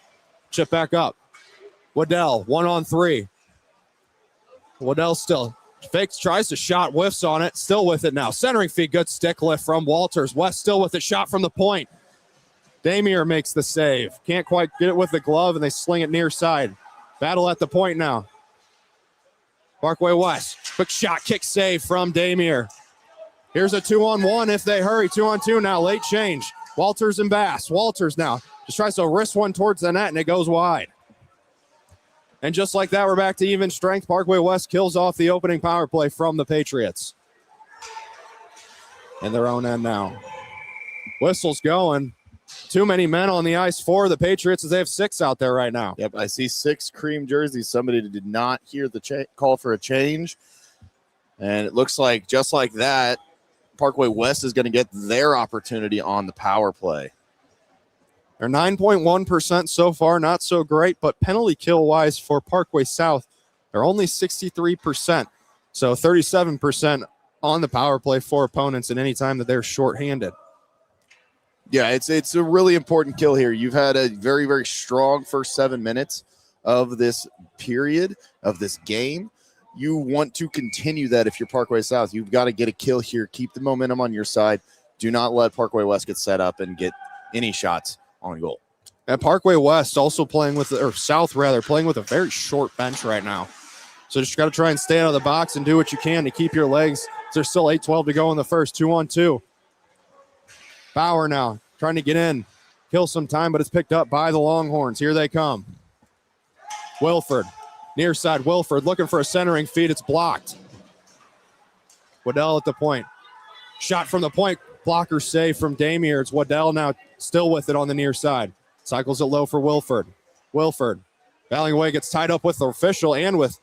Chip back up. Waddell, 1-on-3. Waddell still fakes, tries to shot, whiffs on it. Still with it now. Centering feed, good stick lift from Walters. West still with it, shot from the point. Damier makes the save. Can't quite get it with the glove, and they sling it near side. Battle at the point now. Parkway West. Quick shot, kick save from Damier. Here's a 2-on-1 if they hurry. 2-on-2 now, late change. Walters and Bass. Walters now just tries to wrist one towards the net, and it goes wide. And just like that, we're back to even strength. Parkway West kills off the opening power play from the Patriots. In their own end now. Whistle's going. Too many men on the ice for the Patriots as they have 6 out there right now. Yep, I see 6 cream jerseys. Somebody did not hear the call for a change. And it looks like just like that, Parkway West is going to get their opportunity on the power play. They're 9.1% so far, not so great, but penalty kill-wise for Parkway South, they're only 63%. So 37% on the power play for opponents at any time that they're shorthanded. Yeah, it's a really important kill here. You've had a very, very strong first 7 minutes of this period, of this game. You want to continue that if you're Parkway South. You've got to get a kill here. Keep the momentum on your side. Do not let Parkway West get set up and get any shots on goal. And Parkway West also playing with, or South rather, playing with a very short bench right now. So just got to try and stay out of the box and do what you can to keep your legs. There's still 8:12 to go in the first, 2-on-2. Bauer now trying to get in, kill some time, but it's picked up by the Longhorns. Here they come. Wilford, near side Wilford, looking for a centering feed. It's blocked. Waddell at the point. Shot from the point. Blocker save from Damier. It's Waddell now still with it on the near side. Cycles it low for Wilford. Wilford, battling away, gets tied up with the official and with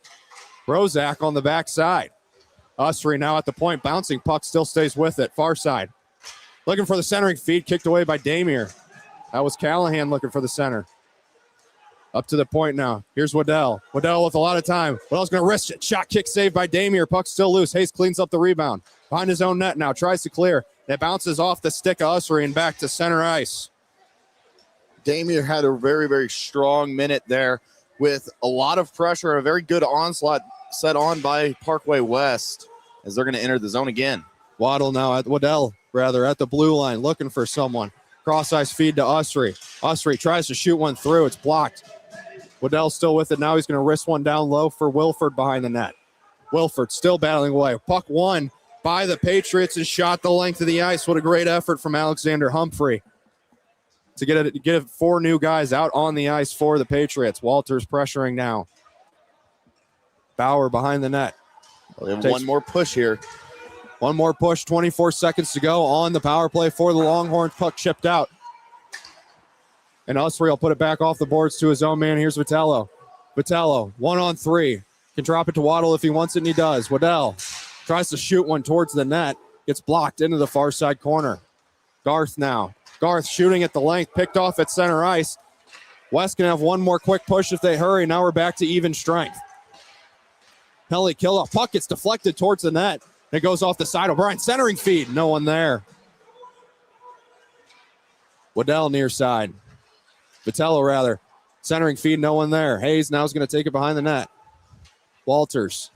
Rozak on the backside. Usry now at the point, bouncing puck, still stays with it. Far side. Looking for the centering feed, kicked away by Damier. That was Callahan looking for the center. Up to the point now. Here's Waddell. Waddell with a lot of time. Waddell's going to wrist it. Shot kick saved by Damier. Puck still loose. Hayes cleans up the rebound. Behind his own net now. Tries to clear. It bounces off the stick of Usry and back to center ice. Damier had a very, very strong minute there with a lot of pressure. A very good onslaught set on by Parkway West as they're going to enter the zone again. Waddell at the blue line, looking for someone. Cross-ice feed to Usry. Usry tries to shoot one through. It's blocked. Waddell's still with it. Now he's going to wrist one down low for Wilford behind the net. Wilford still battling away. Puck won by the Patriots and shot the length of the ice. What a great effort from Alexander Humphrey to get 4 new guys out on the ice for the Patriots. Walters pressuring now. Bauer behind the net. One more push here. One more push, 24 seconds to go on the power play for the Longhorns. Puck chipped out. And Usry will put it back off the boards to his own man. Here's Vitello. Vitello, 1-on-3. Can drop it to Waddle if he wants it, and he does. Waddell tries to shoot one towards the net. Gets blocked into the far side corner. Garth now. Garth shooting at the length. Picked off at center ice. West can have one more quick push if they hurry. Now we're back to even strength. Penalty kill off. Puck gets deflected towards the net. It goes off the side. O'Brien centering feed. No one there. Waddell near side. Vitello rather. Centering feed. No one there. Hayes now is going to take it behind the net. Walters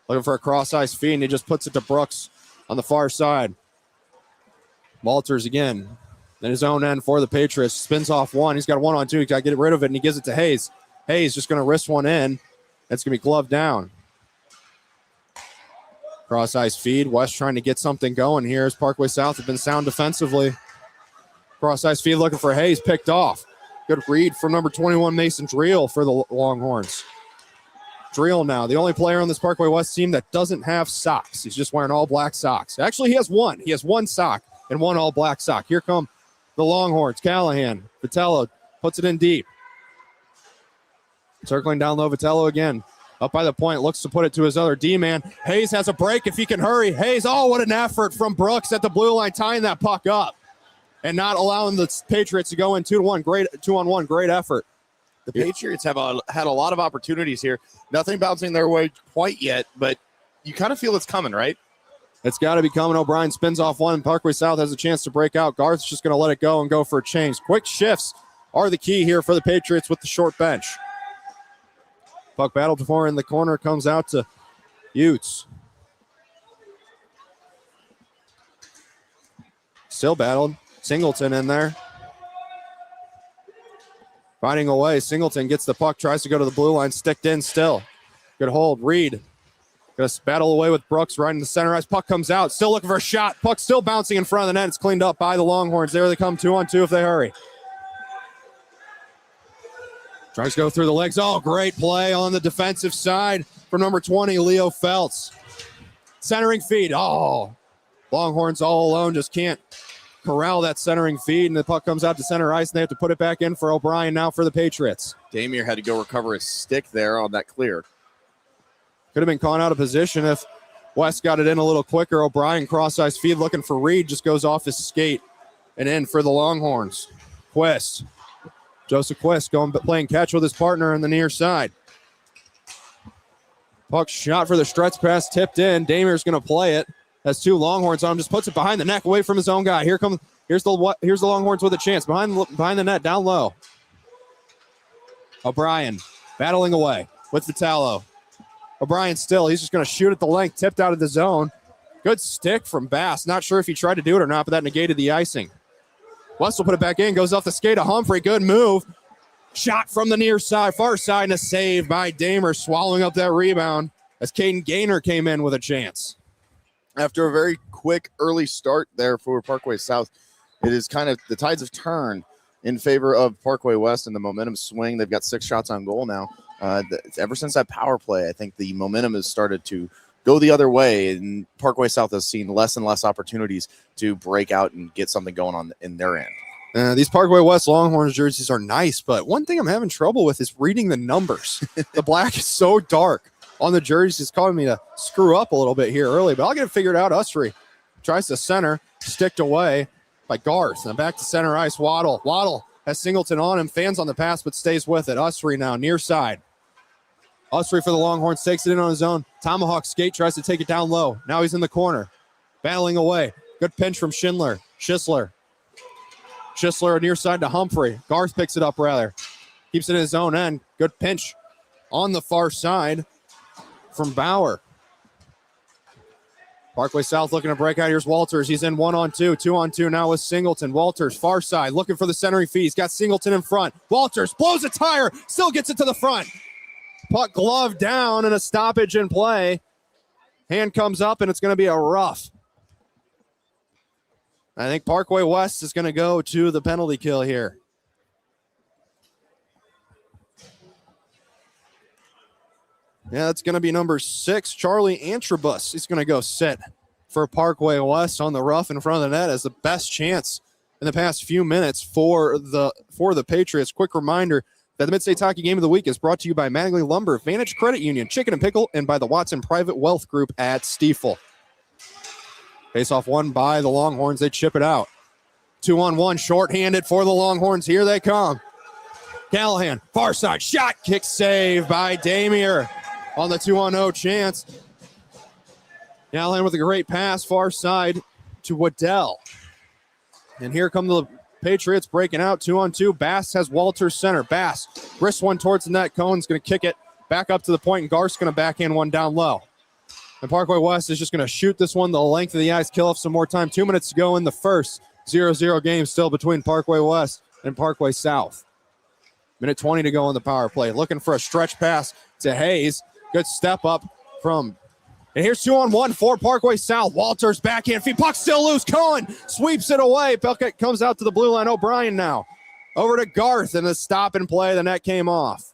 looking for a cross-ice feed, and he just puts it to Brooks on the far side. Walters again. In his own end for the Patriots. Spins off one. He's got a 1-on-2. He's got to get rid of it, and he gives it to Hayes. Hayes just going to wrist one in. That's going to be gloved down. Cross-ice feed. West trying to get something going here as Parkway South have been sound defensively. Cross-ice feed looking for Hayes. Picked off. Good read from number 21, Mason Dreel for the Longhorns. Dreel now, the only player on this Parkway West team that doesn't have socks. He's just wearing all black socks. Actually, he has one. He has one sock and one all black sock. Here come the Longhorns. Callahan. Vitello puts it in deep. Circling down low, Vitello again. Up by the point, looks to put it to his other D-man. Hayes has a break if he can hurry. Hayes, oh, what an effort from Brooks at the blue line, tying that puck up and not allowing the Patriots to go in 2-1. Great 2-on-1, great effort. The Patriots have had a lot of opportunities here. Nothing bouncing their way quite yet, but you kind of feel it's coming, right? It's got to be coming. O'Brien spins off one, and Parkway South has a chance to break out. Garth's just going to let it go and go for a change. Quick shifts are the key here for the Patriots with the short bench. Puck battled for in the corner, comes out to Utes. Still battled. Singleton in there. Fighting away. Singleton gets the puck, tries to go to the blue line, sticked in still. Good hold. Reed. Going to battle away with Brooks right in the center ice. Puck comes out. Still looking for a shot. Puck still bouncing in front of the net. It's cleaned up by the Longhorns. There they come 2-on-2 if they hurry. Tries to go through the legs. Oh, great play on the defensive side from number 20, Leo Feltz. Centering feed. Oh, Longhorns all alone just can't corral that centering feed, and the puck comes out to center ice, and they have to put it back in for O'Brien now for the Patriots. Damier had to go recover his stick there on that clear. Could have been caught out of position if West got it in a little quicker. O'Brien cross-ice feed looking for Reed, just goes off his skate and in for the Longhorns. Quist. Joseph Quist playing catch with his partner on the near side. Puck shot for the stretch pass, tipped in. Damier's going to play it. Has two Longhorns on him, just puts it behind the neck away from his own guy. Here's the Longhorns with a chance. Behind the net, down low. O'Brien battling away with Vitalo. O'Brien still, he's just going to shoot at the length, tipped out of the zone. Good stick from Bass. Not sure if he tried to do it or not, but that negated the icing. West will put it back in, goes off the skate of Humphrey. Good move. Shot from the near side, far side, and a save by Damer, swallowing up that rebound as Caden Gaynor came in with a chance. After a very quick early start there for Parkway South, it is kind of the tides have turned in favor of Parkway West and the momentum swing. They've got 6 shots on goal now. Ever since that power play, I think the momentum has started to go the other way, and Parkway South has seen less and less opportunities to break out and get something going on in their end. These Parkway West Longhorns jerseys are nice, but one thing I'm having trouble with is reading the numbers. The black is so dark on the jerseys. It's causing me to screw up a little bit here early, but I'll get it figured out. Usry tries to center, sticked away by Garth. And back to center ice, Waddle. Waddle has Singleton on him, fans on the pass, but stays with it. Usry now, near side. Usry for the Longhorns, takes it in on his own. Tomahawk skate, tries to take it down low. Now he's in the corner, battling away. Good pinch from Schindler. Schisler near side to Humphrey. Garth picks it up, rather. Keeps it in his own end. Good pinch on the far side from Bauer. Parkway South looking to break out. Here's Walters. He's in 1-on-2. 2-on-2 now with Singleton. Walters, far side, looking for the centering feed. He's got Singleton in front. Walters blows a tire. Still gets it to the front. Puck glove down and a stoppage in play. Hand comes up, and it's going to be a rough. I think Parkway West is going to go to the penalty kill here. Yeah, that's going to be number 6, Charlie Antrobus. He's going to go sit for Parkway West on the rough in front of the net as the best chance in the past few minutes for the Patriots. Quick reminder that the Mid-States Hockey Game of the Week is brought to you by Mattingly Lumber, Vantage Credit Union, Chicken and Pickle, and by the Watson Private Wealth Group at Stiefel. Face-off won by the Longhorns. They chip it out. 2-on-1, shorthanded for the Longhorns. Here they come. Callahan, far side, shot, kick save by Damier on the 2-on-0 chance. Callahan with a great pass, far side to Waddell. And here come the Patriots breaking out 2-on-2. Bass has Walters center. Bass wrists one towards the net. Cohen's going to kick it back up to the point, and Garth's going to backhand one down low. And Parkway West is just going to shoot this one the length of the ice, kill off some more time. 2 minutes to go in the first. 0-0 game still between Parkway West and Parkway South. Minute 20 to go on the power play. Looking for a stretch pass to Hayes. Good step up from... And here's 2-on-1 for Parkway South. Walters backhand feed. Puck still loose. Cohen sweeps it away. Puck comes out to the blue line. O'Brien now. Over to Garth, and the stop and play. The net came off.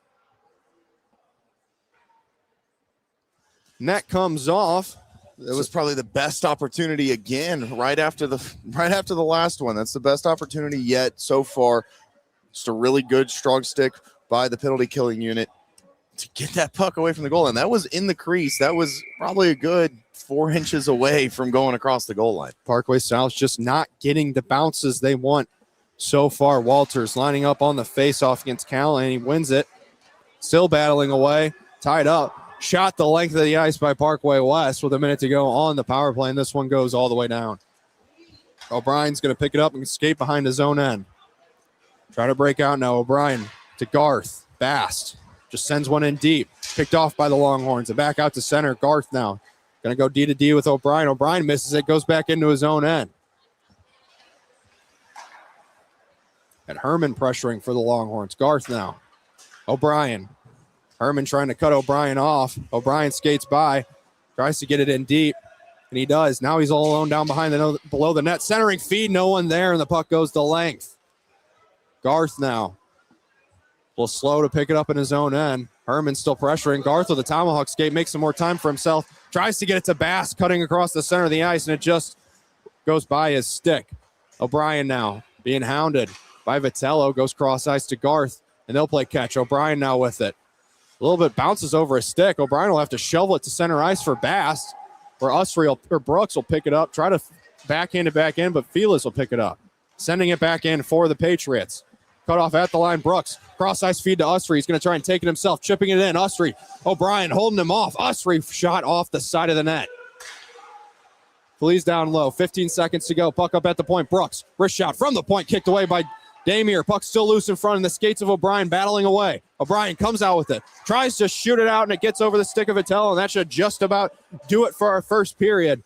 Net comes off. It was probably the best opportunity again right after the last one. That's the best opportunity yet so far. Just a really good strong stick by the penalty killing unit to get that puck away from the goal line. That was in the crease. That was probably a good 4 inches away from going across the goal line. Parkway South just not getting the bounces they want so far. Walters lining up on the face-off against Callahan. He wins it. Still battling away. Tied up. Shot the length of the ice by Parkway West with a minute to go on the power play, and this one goes all the way down. O'Brien's going to pick it up and skate behind his own end. Try to break out now. O'Brien to Garth. Bast just sends one in deep. Picked off by the Longhorns. And back out to center. Garth now. Going to go D to D with O'Brien. O'Brien misses it. Goes back into his own end. And Herman pressuring for the Longhorns. Garth now. O'Brien. Herman trying to cut O'Brien off. O'Brien skates by. Tries to get it in deep. And he does. Now he's all alone down behind below the net. Centering feed. No one there. And the puck goes to length. Garth now. little slow to pick it up in his own end. Herman still pressuring. Garth with a tomahawk skate, makes some more time for himself. Tries to get it to Bass, cutting across the center of the ice, and it just goes by his stick. O'Brien now being hounded by Vitello, goes cross ice to Garth, and they'll play catch. O'Brien now with it. A little bit bounces over his stick. O'Brien will have to shovel it to center ice for Bass, where Brooks will pick it up, try to backhand it back in, but Felix will pick it up. Sending it back in for the Patriots. Cut off at the line, Brooks. Cross ice feed to Usry. He's going to try and take it himself, chipping it in. Usry. O'Brien holding him off. Usry shot off the side of the net. Flees down low. 15 seconds to go. Puck up at the point. Brooks. Wrist shot from the point. Kicked away by Damier. Puck still loose in front, and the skates of O'Brien battling away. O'Brien comes out with it. Tries to shoot it out, and it gets over the stick of Vitello, and that should just about do it for our first period.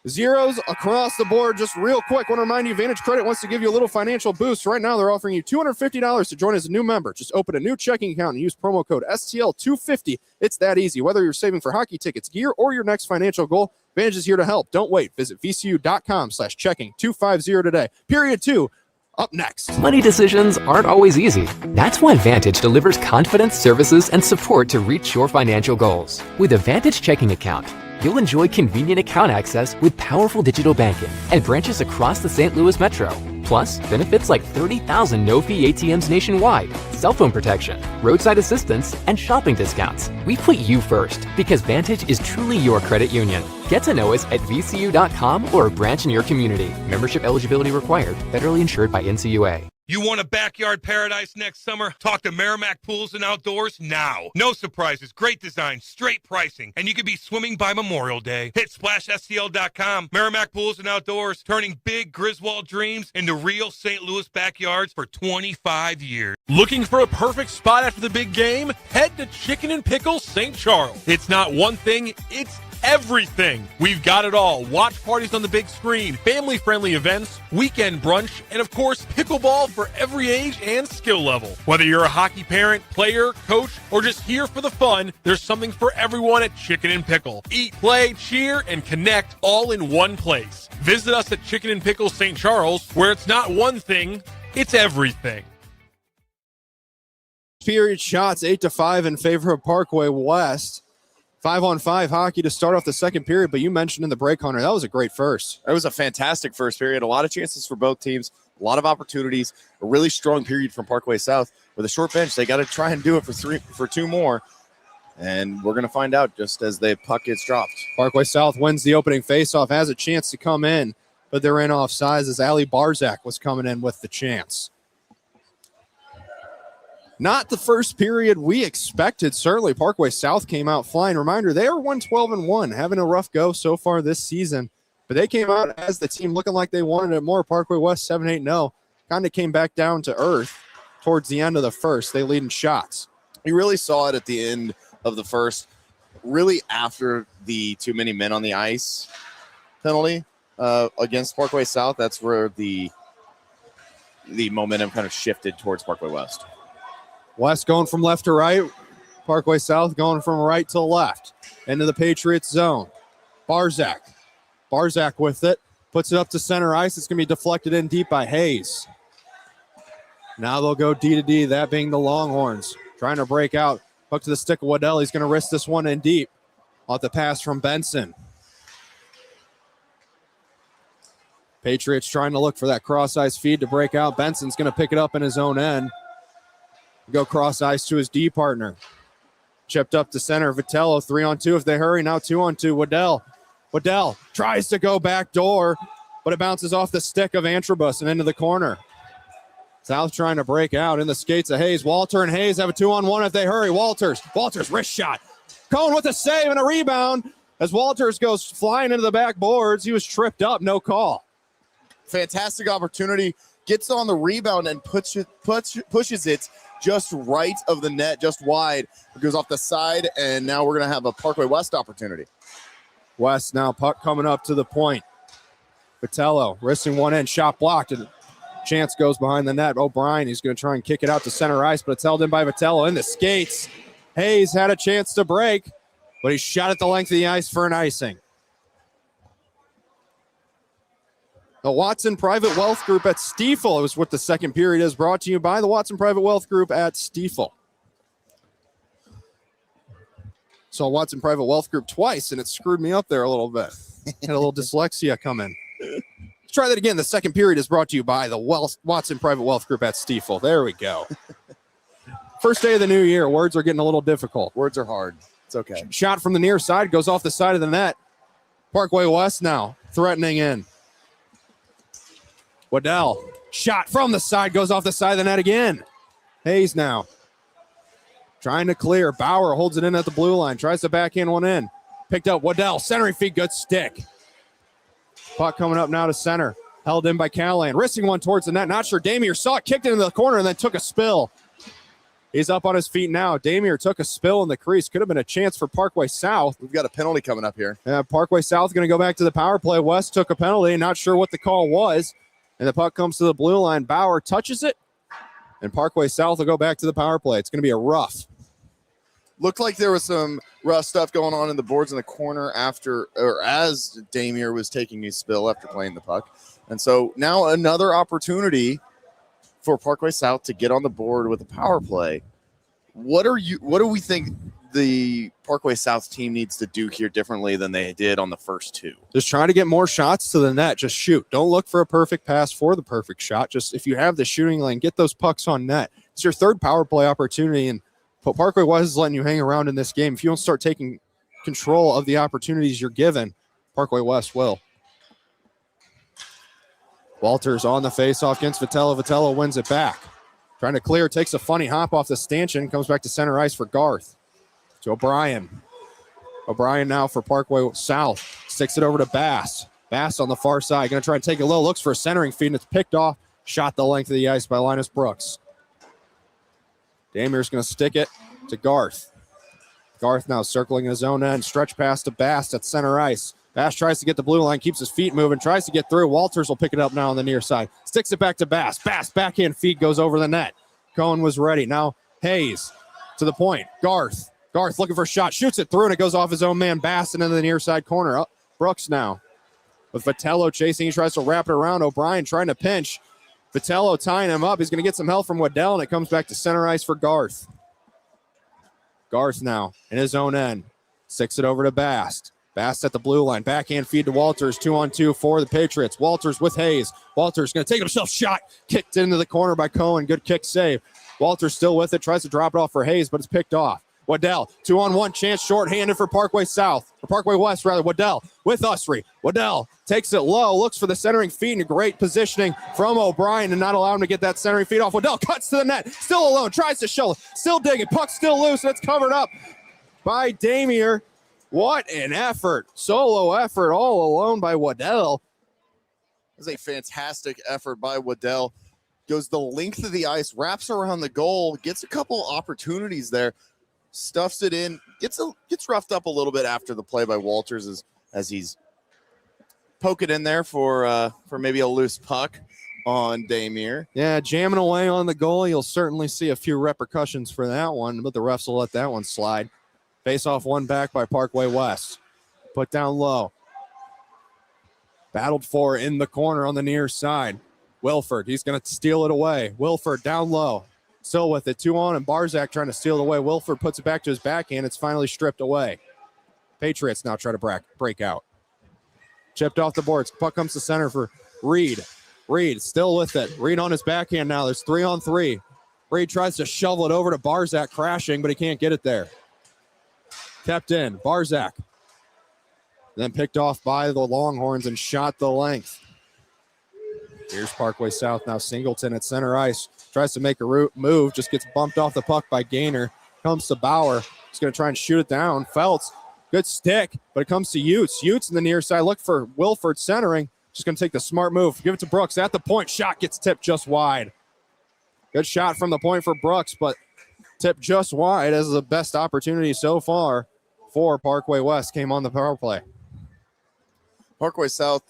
Zeros across the board. Just real quick, want to remind you, Vantage Credit wants to give you a little financial boost. Right now, they're offering you $250 to join as a new member. Just open a new checking account and use promo code STL250. It's that easy. Whether you're saving for hockey tickets, gear, or your next financial goal, Vantage is here to help. Don't wait. Visit vcu.com/checking250 today. Period 2. Up next. Money decisions aren't always easy. That's why Vantage delivers confidence, services, and support to reach your financial goals. With a Vantage checking account, you'll enjoy convenient account access with powerful digital banking and branches across the St. Louis metro. Plus, benefits like 30,000 no-fee ATMs nationwide, cell phone protection, roadside assistance, and shopping discounts. We put you first because Vantage is truly your credit union. Get to know us at vcu.com or a branch in your community. Membership eligibility required. Federally insured by NCUA. You want a backyard paradise next summer? Talk to Merrimack Pools and Outdoors now. No surprises, great design, straight pricing, and you could be swimming by Memorial Day. Hit SplashSTL.com. Merrimack Pools and Outdoors, turning big Griswold dreams into real St. Louis backyards for 25 years. Looking for a perfect spot after the big game? Head to Chicken and Pickle St. Charles. It's not one thing, it's everything. We've got it all. Watch parties on the big screen, family-friendly events, weekend brunch, and of course, pickleball for every age and skill level. Whether you're a hockey parent, player, coach, or just here for the fun, there's something for everyone at Chicken and Pickle. Eat, play, cheer, and connect all in one place. Visit us at Chicken and Pickle St. Charles, where it's not one thing, it's everything. Period shots 8-5 in favor of Parkway West. 5-on-5 hockey to start off the second period, but you mentioned in the break, Hunter, that was a great first. It was a fantastic first period. A lot of chances for both teams, a lot of opportunities, a really strong period from Parkway South. With a short bench, they got to try and do it for two more, and we're going to find out just as the puck gets dropped. Parkway South wins the opening faceoff, has a chance to come in, but they're in offsides as Ali Barzak was coming in with the chance. Not the first period we expected. Certainly, Parkway South came out flying. Reminder, they are 1-12-1, having a rough go so far this season. But they came out as the team looking like they wanted it more. Parkway West 7-8-0. Kind of came back down to earth towards the end of the first. They lead in shots. You really saw it at the end of the first, really after the too many men on the ice penalty against Parkway South. That's where the momentum kind of shifted towards Parkway West. West going from left to right. Parkway South going from right to left. Into the Patriots zone. Barzak. Barzak with it. Puts it up to center ice. It's going to be deflected in deep by Hayes. Now they'll go D to D, that being the Longhorns. Trying to break out. Hook to the stick of Waddell. He's going to risk this one in deep. Off the pass from Benson. Patriots trying to look for that cross-ice feed to break out. Benson's going to pick it up in his own end. Go cross ice to his D partner. Chipped up to center. Vitello 3-on-2 if they hurry. Now 2-on-2. Waddell tries to go back door, but it bounces off the stick of Antrobus and into the corner. South trying to break out in the skates of Hayes. Walter and Hayes have a 2-on-1 if they hurry. Walters wrist shot. Cohn with a save and a rebound as Walters goes flying into the backboards. He was tripped up. No call. Fantastic opportunity. Gets on the rebound and pushes it just right of the net, just wide. It goes off the side, and now we're going to have a Parkway West opportunity. West now, puck coming up to the point. Vitello wristing one in, shot blocked, and chance goes behind the net. O'Brien, he's going to try and kick it out to center ice, but it's held in by Vitello in the skates. Hayes had a chance to break, but he shot at the length of the ice for an icing. The Watson Private Wealth Group at Stiefel is what the second period is, brought to you by the Watson Private Wealth Group at Stiefel. Saw Watson Private Wealth Group twice, and it screwed me up there a little bit. Had a little dyslexia come in. Let's try that again. The second period is brought to you by the Watson Private Wealth Group at Stiefel. There we go. First day of the new year. Words are getting a little difficult. Words are hard. It's okay. Shot from the near side, goes off the side of the net. Parkway West now threatening in. Waddell, shot from the side, goes off the side of the net again. Hayes now trying to clear. Bauer holds it in at the blue line, tries to backhand one in. Picked up Waddell, centering feet, good stick. Puck coming up now to center. Held in by Callahan, wristing one towards the net. Not sure Damier saw it, kicked it into the corner, and then took a spill. He's up on his feet now. Damier took a spill in the crease. Could have been a chance for Parkway South. We've got a penalty coming up here. Parkway South going to go back to the power play. West took a penalty. Not sure what the call was. And the puck comes to the blue line. Bauer touches it. And Parkway South will go back to the power play. It's going to be a rough. Looked like there was some rough stuff going on in the boards in the corner as Damier was taking his spill after playing the puck. And so now another opportunity for Parkway South to get on the board with a power play. What do we think the Parkway South team needs to do here differently than they did on the first two? Just try to get more shots to the net. Just shoot. Don't look for a perfect pass for the perfect shot. Just if you have the shooting lane, get those pucks on net. It's your third power play opportunity, and Parkway West is letting you hang around in this game. If you don't start taking control of the opportunities you're given, Parkway West will. Walters on the faceoff against Vitello. Vitello wins it back. Trying to clear, takes a funny hop off the stanchion, comes back to center ice for Garth. To O'Brien. O'Brien now for Parkway South. Sticks it over to Bass. Bass on the far side. Going to try and take a low. Looks for a centering feed, and it's picked off. Shot the length of the ice by Linus Brooks. Damier's going to stick it to Garth. Garth now circling his own end. Stretch pass to Bass at center ice. Bass tries to get the blue line, keeps his feet moving, tries to get through. Walters will pick it up now on the near side. Sticks it back to Bass. Bass backhand feed goes over the net. Cohen was ready. Now Hayes to the point. Garth looking for a shot. Shoots it through, and it goes off his own man, Bass, and into the near side corner. Up Brooks now with Vitello chasing. He tries to wrap it around. O'Brien trying to pinch. Vitello tying him up. He's going to get some help from Waddell, and it comes back to center ice for Garth. Garth now in his own end. Sticks it over to Bass. Bass at the blue line. Backhand feed to Walters. 2-on-2 for the Patriots. Walters with Hayes. Walters going to take himself shot. Kicked into the corner by Cohen. Good kick save. Walters still with it. Tries to drop it off for Hayes, but it's picked off. Waddell, 2-on-1 chance, short-handed for Parkway South. Or Parkway West, rather. Waddell with Usry. Waddell takes it low. Looks for the centering feed, and great positioning from O'Brien and not allow him to get that centering feed off. Waddell cuts to the net. Still alone. Tries to show. Still digging. Puck still loose, and it's covered up by Damier. What an effort. Solo effort all alone by Waddell. It was a fantastic effort by Waddell. Goes the length of the ice, wraps around the goal, gets a couple opportunities there, stuffs it in, gets roughed up a little bit after the play by Walters as he's poking in there for maybe a loose puck on Damier. Yeah, jamming away on the goal. You'll certainly see a few repercussions for that one, but the refs will let that one slide. Face off one back by Parkway West. Put down low. Battled for in the corner on the near side. Wilford, he's going to steal it away. Wilford down low. Still with it. 2 on, and Barzak trying to steal it away. Wilford puts it back to his backhand. It's finally stripped away. Patriots now try to break out. Chipped off the boards. Puck comes to center for Reed. Reed still with it. Reed on his backhand now. There's 3-on-3. Reed tries to shovel it over to Barzak, crashing, but he can't get it there. Kept in. Barzak. Then picked off by the Longhorns and shot the length. Here's Parkway South now. Singleton at center ice. Tries to make a move. Just gets bumped off the puck by Gaynor. Comes to Bauer. He's going to try and shoot it down. Feltz. Good stick. But it comes to Utes. Utes in the near side. Look for Wilford centering. Just going to take the smart move. Give it to Brooks. At the point. Shot gets tipped just wide. Good shot from the point for Brooks, but tipped just wide as the best opportunity so far for Parkway West came on the power play. Parkway South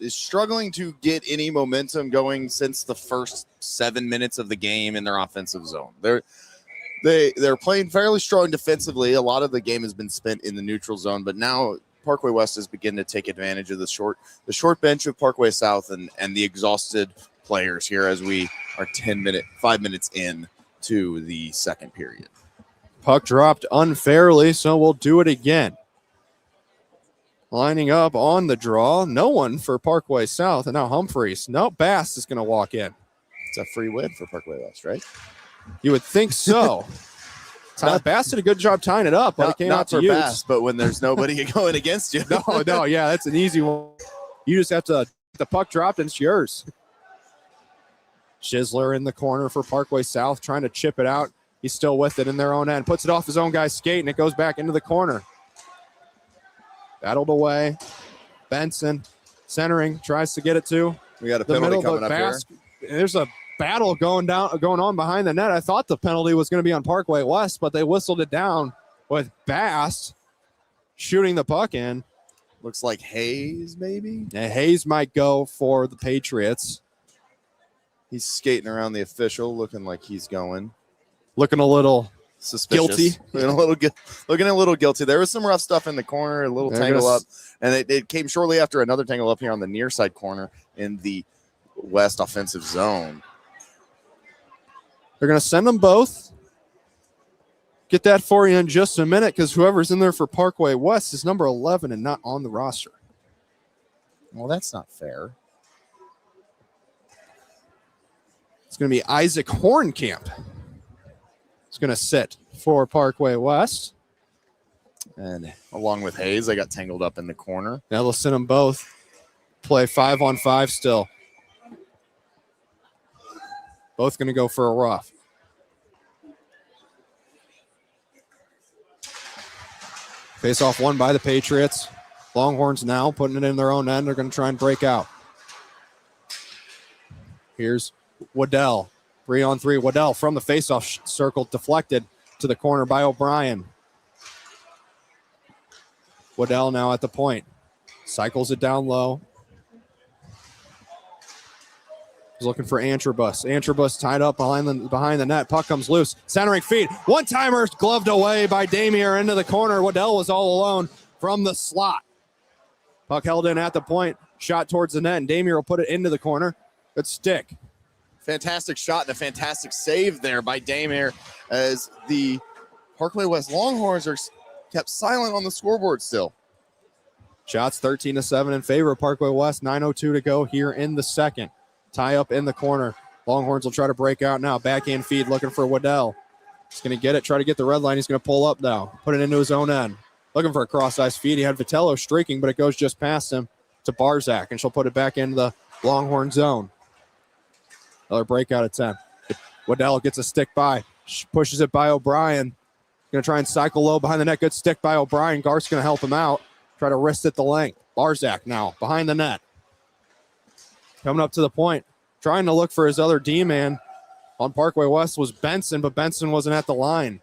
is struggling to get any momentum going since the first 7 minutes of the game in their offensive zone. They're playing fairly strong defensively. A lot of the game has been spent in the neutral zone, but now Parkway West is beginning to take advantage of the short bench of Parkway South and the exhausted players here as we are 5 minutes in to the second period. Puck dropped unfairly, so we'll do it again. Lining up on the draw. No one for Parkway South. And now Humphreys. No, Bass is going to walk in. It's a free win for Parkway West, right? You would think so. Bass did a good job tying it up, but it came out to use. Bass, but when there's nobody going against you. No, yeah, that's an easy one. You just have to, the puck dropped and it's yours. Schisler in the corner for Parkway South, trying to chip it out. He's still with it in their own end. Puts it off his own guy's skate, and it goes back into the corner. Battled away. Benson centering, tries to get it to we got a penalty coming up here. There's a battle going on behind the net. I thought the penalty was going to be on Parkway West, but they whistled it down with Bass shooting the puck in. Looks like Hayes, maybe? Yeah, Hayes might go for the Patriots. He's skating around the official, looking like he's going. Looking a little suspicious. Guilty. Looking a little guilty. There was some rough stuff in the corner, a little tangle up. And it came shortly after another tangle up here on the near side corner in the West offensive zone. They're going to send them both. Get that for you in just a minute because whoever's in there for Parkway West is number 11 and not on the roster. Well, that's not fair. It's going to be Isaac Hornkamp. It's going to sit for Parkway West. And along with Hayes, they got tangled up in the corner. Now they'll send them both. Play 5-on-5 still. Both going to go for a rough. Face off one by the Patriots. Longhorns now putting it in their own end. They're going to try and break out. Here's Waddell. 3-on-3. Waddell from the faceoff circle, deflected to the corner by O'Brien. Waddell now at the point. Cycles it down low. He's looking for Antrobus. Antrobus tied up behind the net. Puck comes loose. Centering feed. One-timer gloved away by Damier into the corner. Waddell was all alone from the slot. Puck held in at the point. Shot towards the net, and Damier will put it into the corner. Good stick. Fantastic shot and a fantastic save there by Damier as the Parkway West Longhorns are kept silent on the scoreboard still. Shots 13-7 in favor of Parkway West. 9:02 to go here in the second. Tie up in the corner. Longhorns will try to break out now. Backhand feed looking for Waddell. He's going to get it, try to get the red line. He's going to pull up now, put it into his own end. Looking for a cross-ice feed. He had Vitello streaking, but it goes just past him to Barzak, and she'll put it back into the Longhorn zone. Another breakout attempt. Waddell gets a stick by. Pushes it by O'Brien. Going to try and cycle low behind the net. Good stick by O'Brien. Garth's going to help him out. Try to wrist it the length. Barzak now behind the net. Coming up to the point. Trying to look for his other D-man on Parkway West was Benson, but Benson wasn't at the line.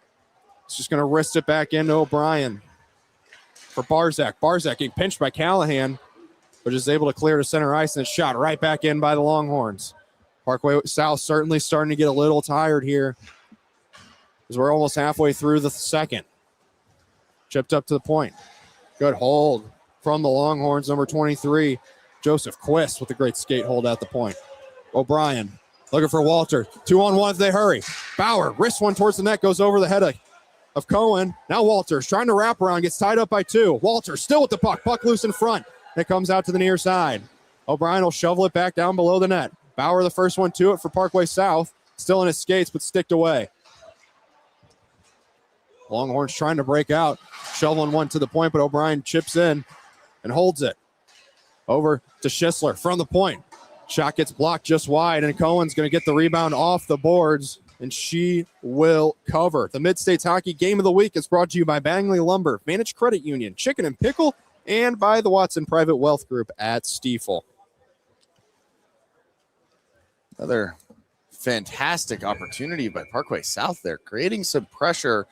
He's just going to wrist it back into O'Brien for Barzak. Barzak getting pinched by Callahan, but is able to clear to center ice, and it's shot right back in by the Longhorns. Parkway South certainly starting to get a little tired here as we're almost halfway through the second. Chipped up to the point. Good hold from the Longhorns, number 23, Joseph Quist with a great skate hold at the point. O'Brien looking for Walter. 2-on-1 if they hurry. Bauer wrists one towards the net, goes over the head of Cohen. Now Walters trying to wrap around, gets tied up by two. Walter still with the puck. Puck loose in front. It comes out to the near side. O'Brien will shovel it back down below the net. Bauer the first one to it for Parkway South. Still in his skates, but sticked away. Longhorns trying to break out. Shoveling one to the point, but O'Brien chips in and holds it. Over to Schisler from the point. Shot gets blocked just wide, and Cohen's going to get the rebound off the boards, and she will cover. The Mid-States Hockey Game of the Week is brought to you by Bangley Lumber, Vantage Credit Union, Chicken and Pickle, and by the Watson Private Wealth Group at Stiefel. Another fantastic opportunity by Parkway South there, creating some pressure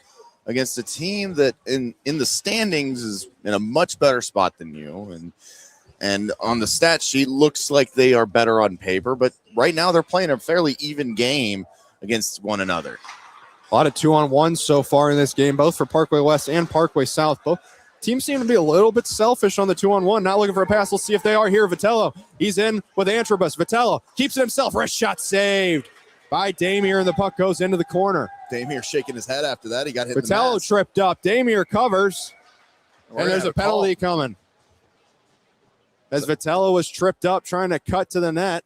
against a team that in the standings is in a much better spot than you. And on the stat sheet, looks like they are better on paper, but right now they're playing a fairly even game against one another. A lot of 2-on-1s so far in this game, both for Parkway West and Parkway South. Both Teams seem to be a little bit selfish on the 2-on-1. Not looking for a pass. We'll see if they are here. Vitello, he's in with Antrobus. Vitello keeps it himself. Wrist shot saved by Damier, and the puck goes into the corner. Damier shaking his head after that. He got hit in the Vitello mask. tripped up. Damier covers, and there's a penalty coming. As Vitello was tripped up trying to cut to the net.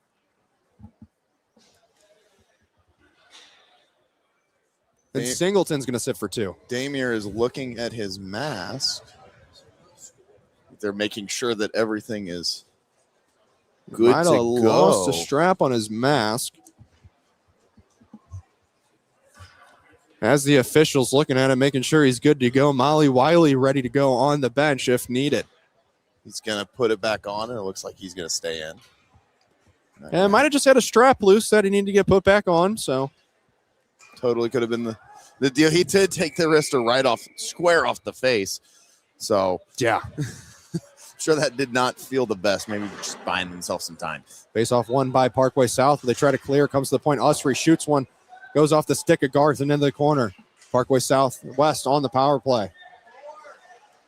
And Singleton's going to sit for 2. Damier is looking at his mask. They're making sure that everything is good Might to have go. lost a strap on his mask. As the officials looking at him, making sure he's good to go. Molly Wiley ready to go on the bench if needed. He's going to put it back on, and it looks like he's going to stay in. And might have just had a strap loose that he needed to get put back on, so. Totally could have been the deal. He did take the wrister square off the face. So, yeah. Sure that did not feel the best. Maybe just buying himself some time. Face off one by Parkway South. They try to clear. Comes to the point. Usry shoots one. Goes off the stick of Garth and into the corner. Parkway Southwest on the power play.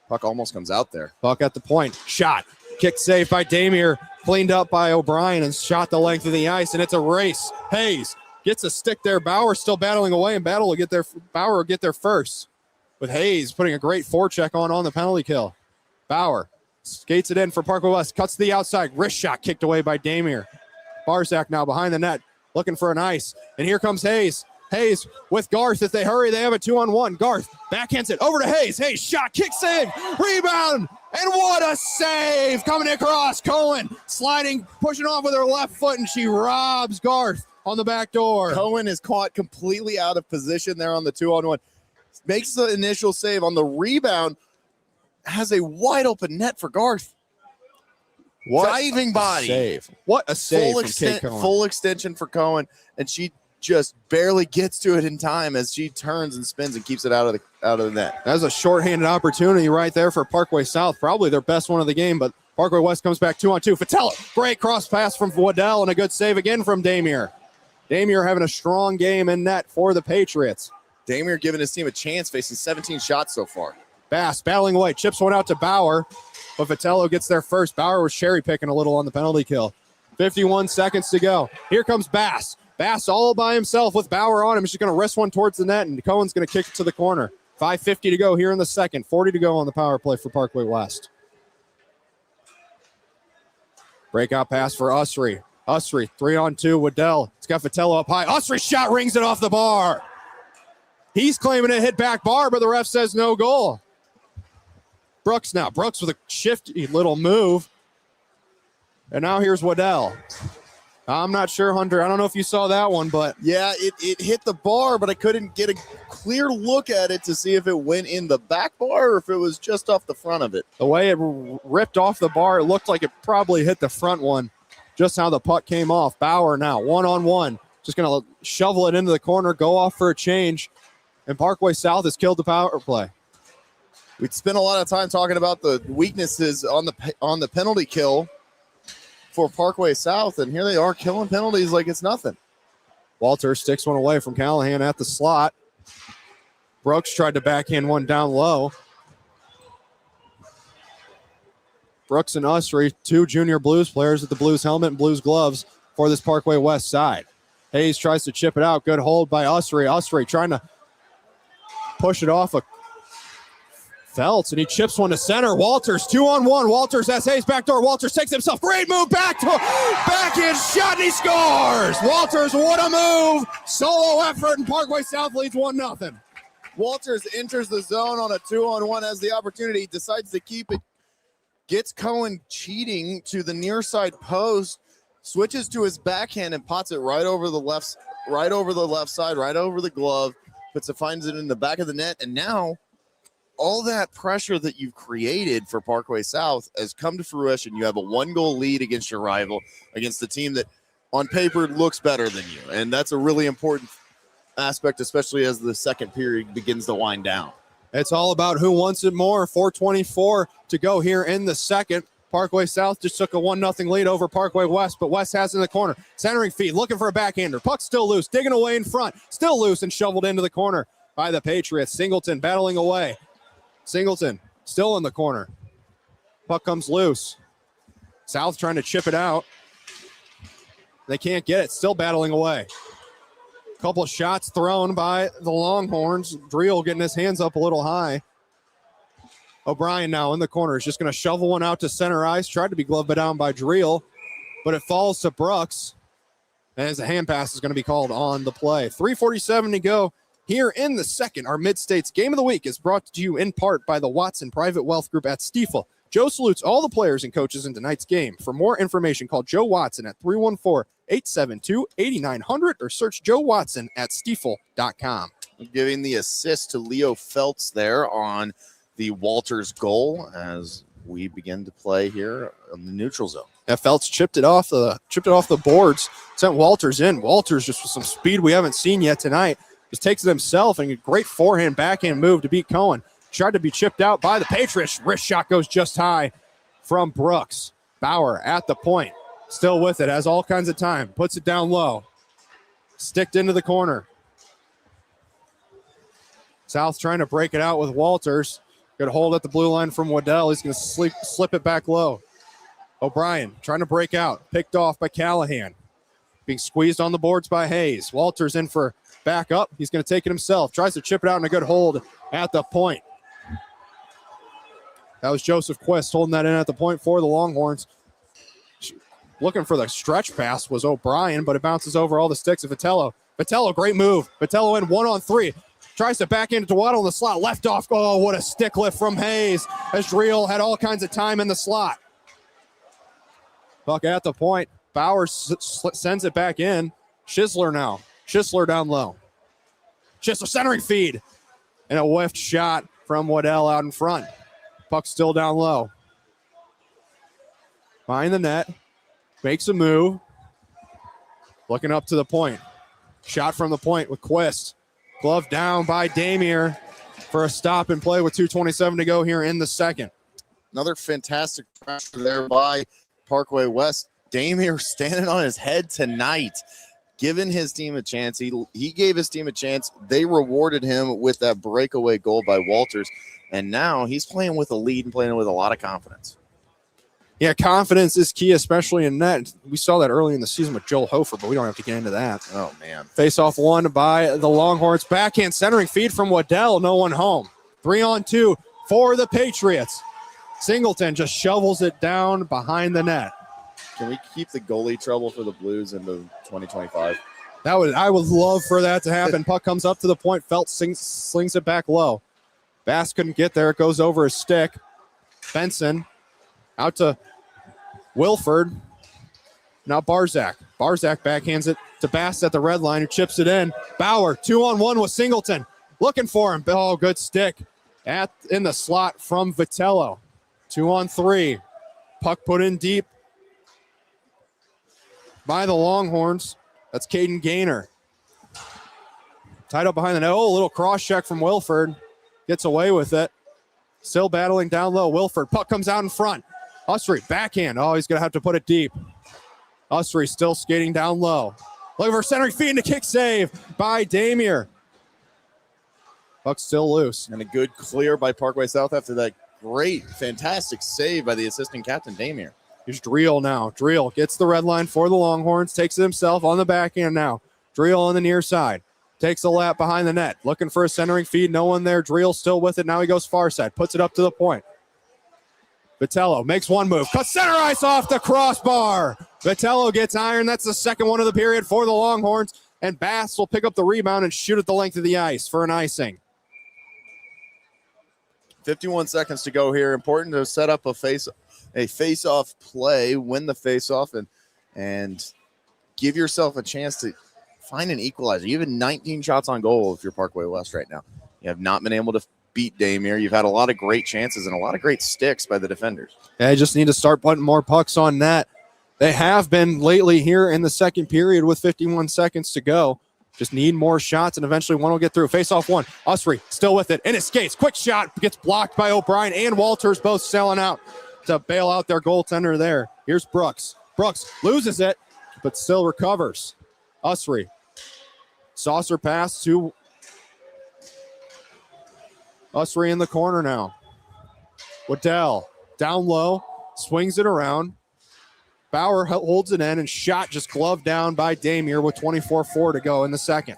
Puck almost comes out there. Puck at the point. Shot. Kick saved by Damier. Cleaned up by O'Brien and shot the length of the ice. And it's a race. Hayes gets a stick there. Bauer still battling away, and Bauer will get there first. With Hayes putting a great forecheck on the penalty kill. Bauer skates it in for Parkway West. Cuts to the outside. Wrist shot kicked away by Damier. Barzak now behind the net. Looking for an ice. And here comes Hayes. Hayes with Garth. If they hurry, they have a 2-on-1. Garth backhands it over to Hayes. Hayes shot, kick save, rebound, and what a save coming across. Cohen sliding, pushing off with her left foot, and she robs Garth on the back door. Cohen is caught completely out of position there on the 2-on-1. Makes the initial save on the rebound. Has a wide open net for Garth. What Diving body. Save. What a save from Kate Cohen. Full extension for Cohen, and she just barely gets to it in time as she turns and spins and keeps it out of the net. That's a shorthanded opportunity right there for Parkway South. Probably their best one of the game, but Parkway West comes back 2-on-2. Vitello, great cross pass from Waddell and a good save again from Damier. Damier having a strong game in net for the Patriots. Damier giving his team a chance, facing 17 shots so far. Bass battling away, chips one out to Bauer, but Vitello gets there first. Bauer was cherry picking a little on the penalty kill. 51 seconds to go. Here comes Bass. Bass all by himself with Bauer on him. He's just going to wrist one towards the net, and Cohen's going to kick it to the corner. 5:50 to go here in the second. 40 to go on the power play for Parkway West. Breakout pass for Usry. Usry, 3-on-2, Waddell. It's got Vitello up high. Usry's shot rings it off the bar. He's claiming it hit back bar, but the ref says no goal. Brooks now. Brooks with a shifty little move. And now here's Waddell. I'm not sure, Hunter. I don't know if you saw that one, but. Yeah, it hit the bar, but I couldn't get a clear look at it to see if it went in the back bar or if it was just off the front of it. The way it ripped off the bar, it looked like it probably hit the front one. Just how the puck came off. Bauer now, 1-on-1. Just going to shovel it into the corner, go off for a change. And Parkway South has killed the power play. We'd spent a lot of time talking about the weaknesses on the penalty kill for Parkway South, and here they are killing penalties like it's nothing. Walter sticks one away from Callahan at the slot. Brooks tried to backhand one down low. Brooks and Usry, 2 junior Blues players with the Blues helmet and Blues gloves for this Parkway West side. Hayes tries to chip it out. Good hold by Usry. Usry trying to push it off a Feltz, and he chips one to center. Walters, 2-on-1. Walters has Hayes backdoor. Walters takes himself. Great move. Backhand shot, and he scores. Walters, what a move. Solo effort, and Parkway South leads 1-0. Walters enters the zone on a 2-on-1, has the opportunity, decides to keep it, gets Cohen cheating to the near side post, switches to his backhand and pots it right over the left side, right over the glove, finds it in the back of the net, and now all that pressure that you've created for Parkway South has come to fruition. You have a 1-goal lead against your rival, against the team that on paper looks better than you. And that's a really important aspect, especially as the second period begins to wind down. It's all about who wants it more. 4:24 to go here in the second. Parkway South just took a 1-0 lead over Parkway West, but West has it in the corner. Centering feed, looking for a backhander. Puck's still loose, digging away in front. Still loose and shoveled into the corner by the Patriots. Singleton battling away. Singleton Still in the corner. Puck comes loose. South trying to chip it out. They can't get it. Still battling away. Couple of shots thrown by the Longhorns. Dreel getting his hands up a little high. O'Brien now in the corner is just going to shovel one out to center ice. Tried to be gloved down by Dreel, but it falls to Brooks. And as a hand pass is going to be called on the play. 3:47 to go here in the second. Our Mid-States Game of the Week is brought to you in part by the Watson Private Wealth Group at Stiefel. Joe salutes all the players and coaches in tonight's game. For more information, call Joe Watson at 314-872-8900 or search Joe Watson at stiefel.com. Giving the assist to Leo Feltz there on the Walters goal as we begin to play here in the neutral zone. Yeah, Feltz chipped it off the boards, sent Walters in. Walters just with some speed we haven't seen yet tonight. Just takes it himself and a great forehand backhand move to beat Cohen. Tried to be chipped out by the Patriots. Wrist shot goes just high from Brooks. Bauer at the point. Still with it. Has all kinds of time. Puts it down low. Sticked into the corner. South trying to break it out with Walters. Good hold at the blue line from Waddell. He's going to slip it back low. O'Brien trying to break out. Picked off by Callahan. Being squeezed on the boards by Hayes. Walters in for back up. He's going to take it himself. Tries to chip it out in a good hold at the point. That was Joseph Quist holding that in at the point for the Longhorns. Looking for the stretch pass was O'Brien, but it bounces over all the sticks of Vitello. Vitello, great move. Vitello in 1-on-3. Tries to back into Waddle in the slot. Left off. Oh, what a stick lift from Hayes as Dreel had all kinds of time in the slot. Puck at the point. Bauer sends it back in. Schisler now. Schisler down low. Schisler centering feed. And a whiffed shot from Waddell out in front. Puck still down low. Behind the net. Makes a move. Looking up to the point. Shot from the point with Quist. Glove down by Damier for a stop and play with 2:27 to go here in the second. Another fantastic pressure there by Parkway West. Damier standing on his head tonight, giving his team a chance. He gave his team a chance. They rewarded him with that breakaway goal by Walters. And now he's playing with a lead and playing with a lot of confidence. Yeah, confidence is key, especially in net. We saw that early in the season with Joel Hofer, but we don't have to get into that. Oh, man. Face-off won by the Longhorns. Backhand centering feed from Waddell. No one home. 3-on-2 for the Patriots. Singleton just shovels it down behind the net. Can we keep the goalie trouble for the Blues into 2025? I would love for that to happen. Puck comes up to the point. Felt slings it back low. Bass couldn't get there. It goes over his stick. Benson out to Wilford. Now Barzak. Barzak backhands it to Bass at the red line, who chips it in. Bauer, 2-on-1 with Singleton. Looking for him. Oh, good stick in the slot from Vitello. 2-on-3. Puck put in deep by the Longhorns. That's Caden Gaynor. Tied up behind the net. Oh, a little cross check from Wilford. Gets away with it. Still battling down low. Wilford. Puck comes out in front. Usry, backhand. Oh, he's going to have to put it deep. Usry still skating down low. Looking for centering feed and a kick save by Damier. Puck still loose. And a good clear by Parkway South after that great, fantastic save by the assistant captain, Damier. Here's Dreel now. Dreel gets the red line for the Longhorns. Takes it himself on the backhand now. Dreel on the near side. Takes a lap behind the net. Looking for a centering feed. No one there. Dreel still with it. Now he goes far side. Puts it up to the point. Vitello makes one move. Cuts center ice off the crossbar. Vitello gets iron. That's the second one of the period for the Longhorns. And Bass will pick up the rebound and shoot at the length of the ice for an icing. 51 seconds to go here. Important to set up a face-off play, win the face-off, and give yourself a chance to find an equalizer. You have 19 shots on goal if you're Parkway West right now. You have not been able to beat Damier. You've had a lot of great chances and a lot of great sticks by the defenders. They just need to start putting more pucks on net. They have been lately here in the second period with 51 seconds to go. Just need more shots, and eventually one will get through. Face-off one. Usry still with it, and it skates. Quick shot. Gets blocked by O'Brien and Walters, both sailing out to bail out their goaltender there. Here's Brooks. Brooks loses it, but still recovers. Usry. Saucer pass to Usry in the corner now. Waddell down low, swings it around. Bauer holds it in, and shot just gloved down by Damier with 24-4 to go in the second.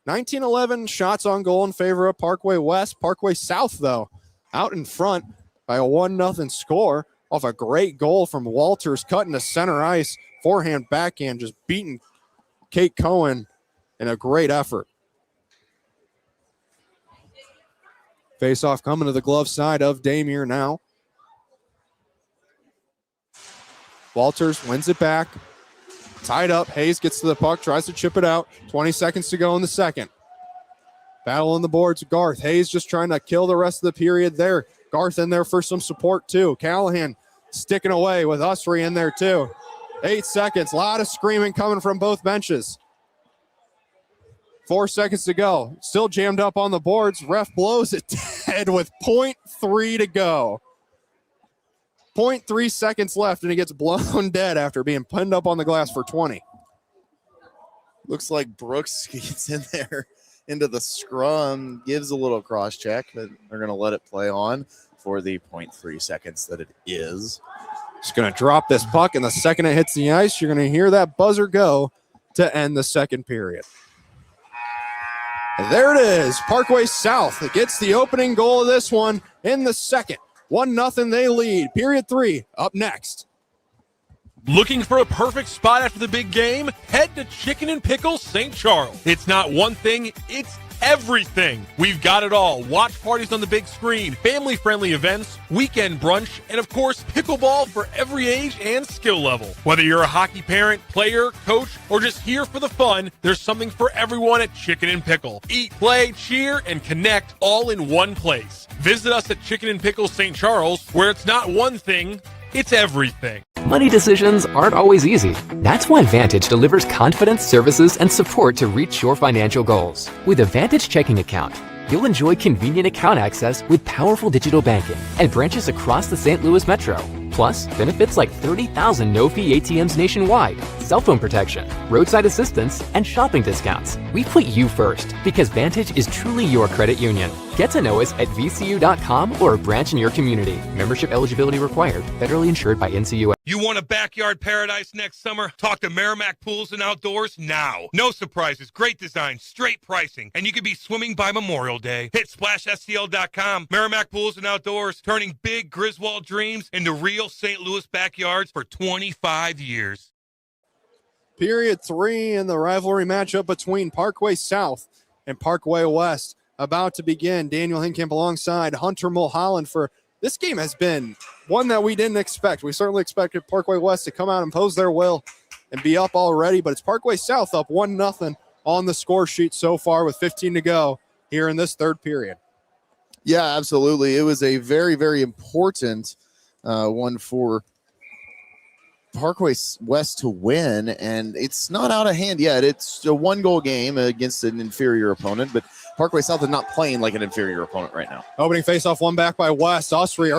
19-11 shots on goal in favor of Parkway West. Parkway South, though, out in front by a 1-0 score off a great goal from Walters, cutting to center ice. Forehand, backhand, just beating Kate Cohen in a great effort. Face-off coming to the glove side of Damier now. Walters wins it back. Tied up. Hayes gets to the puck, tries to chip it out. 20 seconds to go in the second. Battle on the boards. Garth. Hayes just trying to kill the rest of the period there. Garth in there for some support too. Callahan sticking away with Usry in there too. 8 seconds. A lot of screaming coming from both benches. 4 seconds to go. Still jammed up on the boards. Ref blows it dead with 0.3 to go. 0.3 seconds left, and he gets blown dead after being pinned up on the glass for 20. Looks like Brooks gets in there into the scrum, gives a little cross check, but they're going to let it play on for the 0.3 seconds that it is. Just going to drop this puck, and the second it hits the ice, you're going to hear that buzzer go to end the second period. And there it is. Parkway South gets the opening goal of this one in the second. 1-0 they lead. Period 3 up next. Looking for a perfect spot after the big game? Head to Chicken and Pickle St. Charles. It's not one thing, it's everything. We've got it all. Watch parties on the big screen, family-friendly events, weekend brunch, and of course, pickleball for every age and skill level. Whether you're a hockey parent, player, coach, or just here for the fun, there's something for everyone at Chicken and Pickle. Eat, play, cheer, and connect all in one place. Visit us at Chicken and Pickle St. Charles, where it's not one thing, it's everything. Money decisions aren't always easy. That's why Vantage delivers confidence, services, and support to reach your financial goals. With a Vantage checking account, you'll enjoy convenient account access with powerful digital banking and branches across the St. Louis metro. Plus, benefits like 30,000 no-fee ATMs nationwide, cell phone protection, roadside assistance, and shopping discounts. We put you first because Vantage is truly your credit union. Get to know us at vcu.com or a branch in your community. Membership eligibility required. Federally insured by NCUA. You want a backyard paradise next summer? Talk to Merrimack Pools and Outdoors now. No surprises, great design, straight pricing, and you could be swimming by Memorial Day. Hit splashstl.com. Merrimack Pools and Outdoors, turning big Griswold dreams into real St. Louis backyards for 25 years. Period 3 in the rivalry matchup between Parkway South and Parkway West about to begin. Daniel Hinkamp alongside Hunter Mulholland for this game has been one that we didn't expect. We certainly expected Parkway West to come out and pose their will and be up already, but it's Parkway South up 1-0 on the score sheet so far with 15 to go here in this third period. Yeah, absolutely. It was a very, very important one for Parkway West to win, and it's not out of hand yet. It's a one-goal game against an inferior opponent, but Parkway South is not playing like an inferior opponent right now. Opening faceoff, one back by West. Usry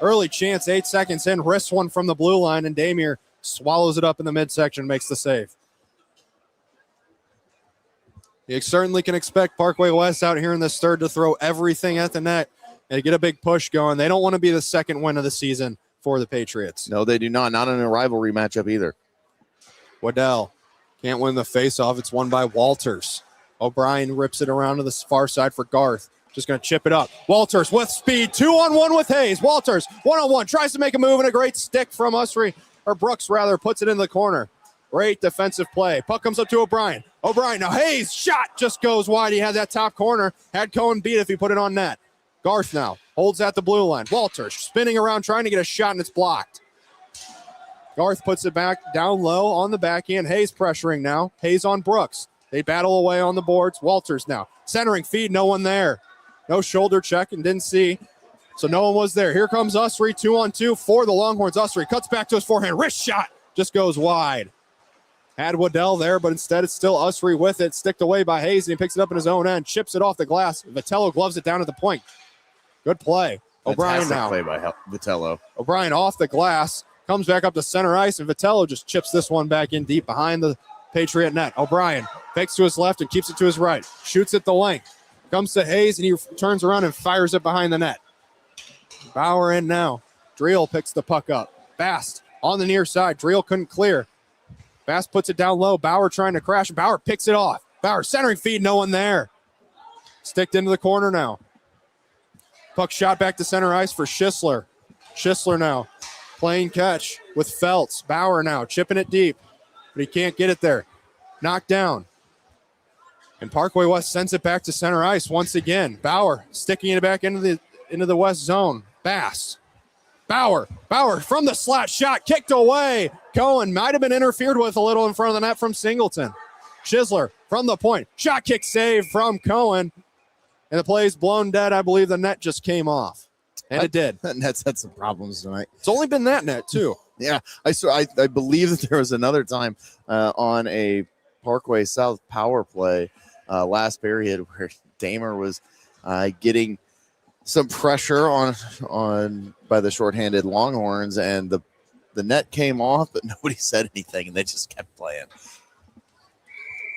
early chance, 8 seconds in, wrists one from the blue line, and Damier swallows it up in the midsection, makes the save. You certainly can expect Parkway West out here in this third to throw everything at the net and get a big push going. They don't want to be the second win of the season for the Patriots. No, they do not. Not in a rivalry matchup either. Waddell can't win the faceoff. It's won by Walters. O'Brien rips it around to the far side for Garth. Just going to chip it up. Walters with speed. 2-on-1 with Hayes. Walters 1-on-1. Tries to make a move, and a great stick from Usry, or Brooks rather, puts it in the corner. Great defensive play. Puck comes up to O'Brien. O'Brien, now Hayes, shot just goes wide. He had that top corner. Had Cohen beat if he put it on net. Garth now holds at the blue line. Walters spinning around trying to get a shot, and it's blocked. Garth puts it back down low on the backhand. Hayes pressuring now. Hayes on Brooks. They battle away on the boards. Walters now centering feed. No one there. No shoulder check and didn't see. So no one was there. Here comes Usry 2-on-2 for the Longhorns. Usry cuts back to his forehand. Wrist shot just goes wide. Had Waddell there, but instead it's still Usry with it. Sticked away by Hayes, and he picks it up in his own end. Chips it off the glass. Vitello gloves it down at the point. Good play. O'Brien now. Play by Vitello. O'Brien off the glass. Comes back up to center ice, and Vitello just chips this one back in deep behind the Patriot net. O'Brien fakes to his left and keeps it to his right. Shoots at the length. Comes to Hayes, and he turns around and fires it behind the net. Bauer in now. Dreel picks the puck up. Bast on the near side. Dreel couldn't clear. Bast puts it down low. Bauer trying to crash. Bauer picks it off. Bauer centering feed, no one there. Sticked into the corner now. Puck shot back to center ice for Schisler. Schisler now playing catch with Feltz. Bauer now chipping it deep, but he can't get it there. Knocked down. And Parkway West sends it back to center ice once again. Bauer sticking it back into the west zone. Bass. Bauer from the slot shot, kicked away. Cohen might have been interfered with a little in front of the net from Singleton. Schisler from the point. Shot kick save from Cohen. And the play's blown dead. I believe the net just came off. And it did. That net's had some problems tonight. It's only been that net, too. Yeah, I believe that there was another time on a Parkway South power play last period where Damer was getting some pressure on by the shorthanded Longhorns, and the net came off, but nobody said anything, and they just kept playing.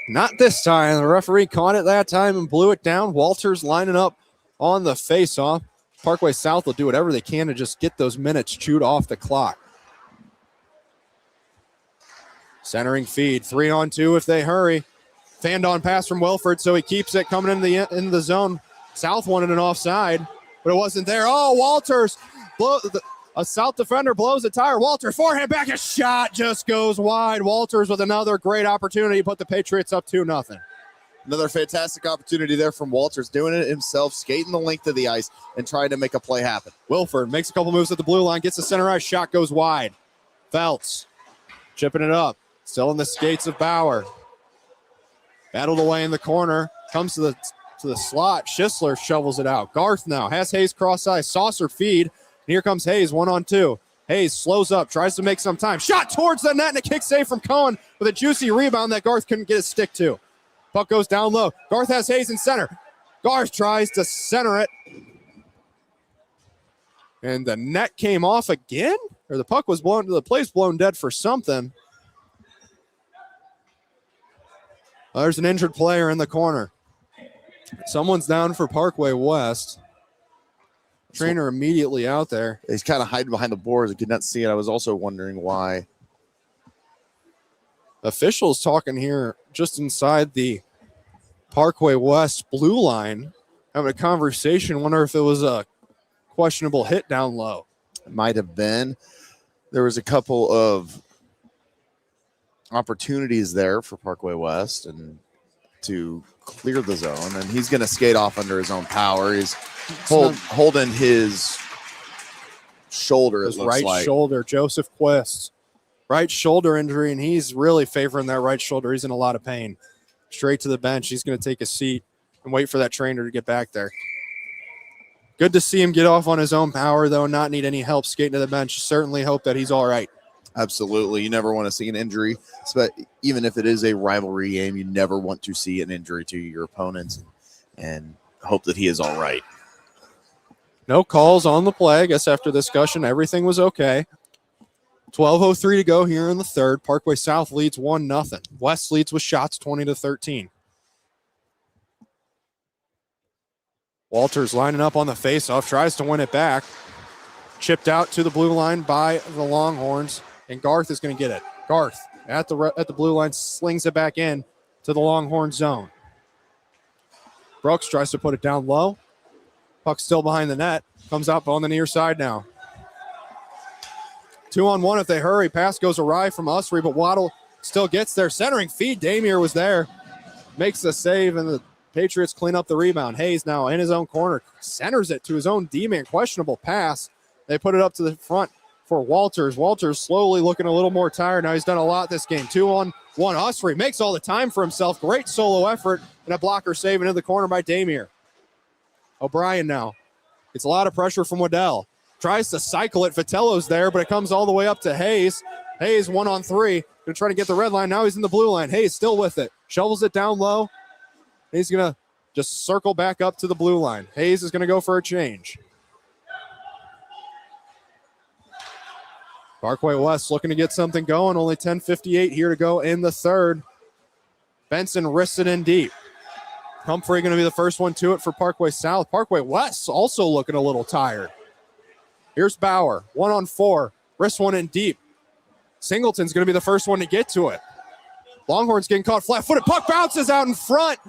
Not this time. The referee caught it that time and blew it down. Walters lining up on the face-off. Parkway South will do whatever they can to just get those minutes chewed off the clock. Centering feed, 3-on-2 if they hurry. Fanned on pass from Wilford, so he keeps it coming into the zone. South wanted an offside, but it wasn't there. Oh, Walters, a South defender blows a tire. Walters, forehand back, a shot just goes wide. Walters with another great opportunity to put the Patriots up 2-0. Another fantastic opportunity there from Walters, doing it himself, skating the length of the ice and trying to make a play happen. Wilford makes a couple moves at the blue line, gets the center ice, shot goes wide. Feltz chipping it up, still in the skates of Bauer. Battled away in the corner, comes to the slot. Schisler shovels it out. Garth now has Hayes cross ice, saucer feed. And here comes Hayes, 1-on-2. Hayes slows up, tries to make some time. Shot towards the net and a kick save from Cohen with a juicy rebound that Garth couldn't get his stick to. Puck goes down low. Garth has Hayes in center. Garth tries to center it. And the net came off again? Or the puck was blown, the play's blown dead for something. There's an injured player in the corner. Someone's down for Parkway West. Trainer immediately out there. He's kind of hiding behind the boards. I could not see it. I was also wondering why. Officials talking here just inside the Parkway West blue line, having a conversation. Wonder if it was a questionable hit down low. It might have been. There was a couple of opportunities there for Parkway West and to clear the zone, and he's going to skate off under his own power. He's holding his shoulder. His right shoulder, Joseph Quist. Right shoulder injury, and he's really favoring that right shoulder. He's in a lot of pain. Straight to the bench. He's going to take a seat and wait for that trainer to get back there. Good to see him get off on his own power, though, not need any help skating to the bench. Certainly hope that he's all right. Absolutely. You never want to see an injury, but even if it is a rivalry game, you never want to see an injury to your opponents, and hope that he is all right. No calls on the play. I guess after discussion, everything was okay. 12:03 to go here in the third. Parkway South leads 1-0. West leads with shots 20-13. Walters lining up on the faceoff, tries to win it back. Chipped out to the blue line by the Longhorns, and Garth is going to get it. Garth at the blue line slings it back in to the Longhorn zone. Brooks tries to put it down low. Puck still behind the net. Comes up on the near side now. 2-on-1 if they hurry. Pass goes awry from Usry, but Waddle still gets there. Centering feed. Damier was there. Makes the save, and the Patriots clean up the rebound. Hayes now in his own corner. Centers it to his own D-man. Questionable pass. They put it up to the front for Walters. Walters slowly looking a little more tired. Now he's done a lot this game. 2-on-1. Usry makes all the time for himself. Great solo effort, and a blocker save into the corner by Damier. O'Brien now. It's a lot of pressure from Waddell. Tries to cycle it. Vitello's there, but it comes all the way up to Hayes. Hayes 1-on-3. Going to try to get the red line. Now he's in the blue line. Hayes still with it. Shovels it down low. He's going to just circle back up to the blue line. Hayes is going to go for a change. Parkway West looking to get something going. Only 10:58 here to go in the third. Benson wrists it in deep. Humphrey going to be the first one to it for Parkway South. Parkway West also looking a little tired. Here's Bauer, 1-on-4. Wrist one in deep. Singleton's going to be the first one to get to it. Longhorns getting caught flat-footed. Puck bounces out in front.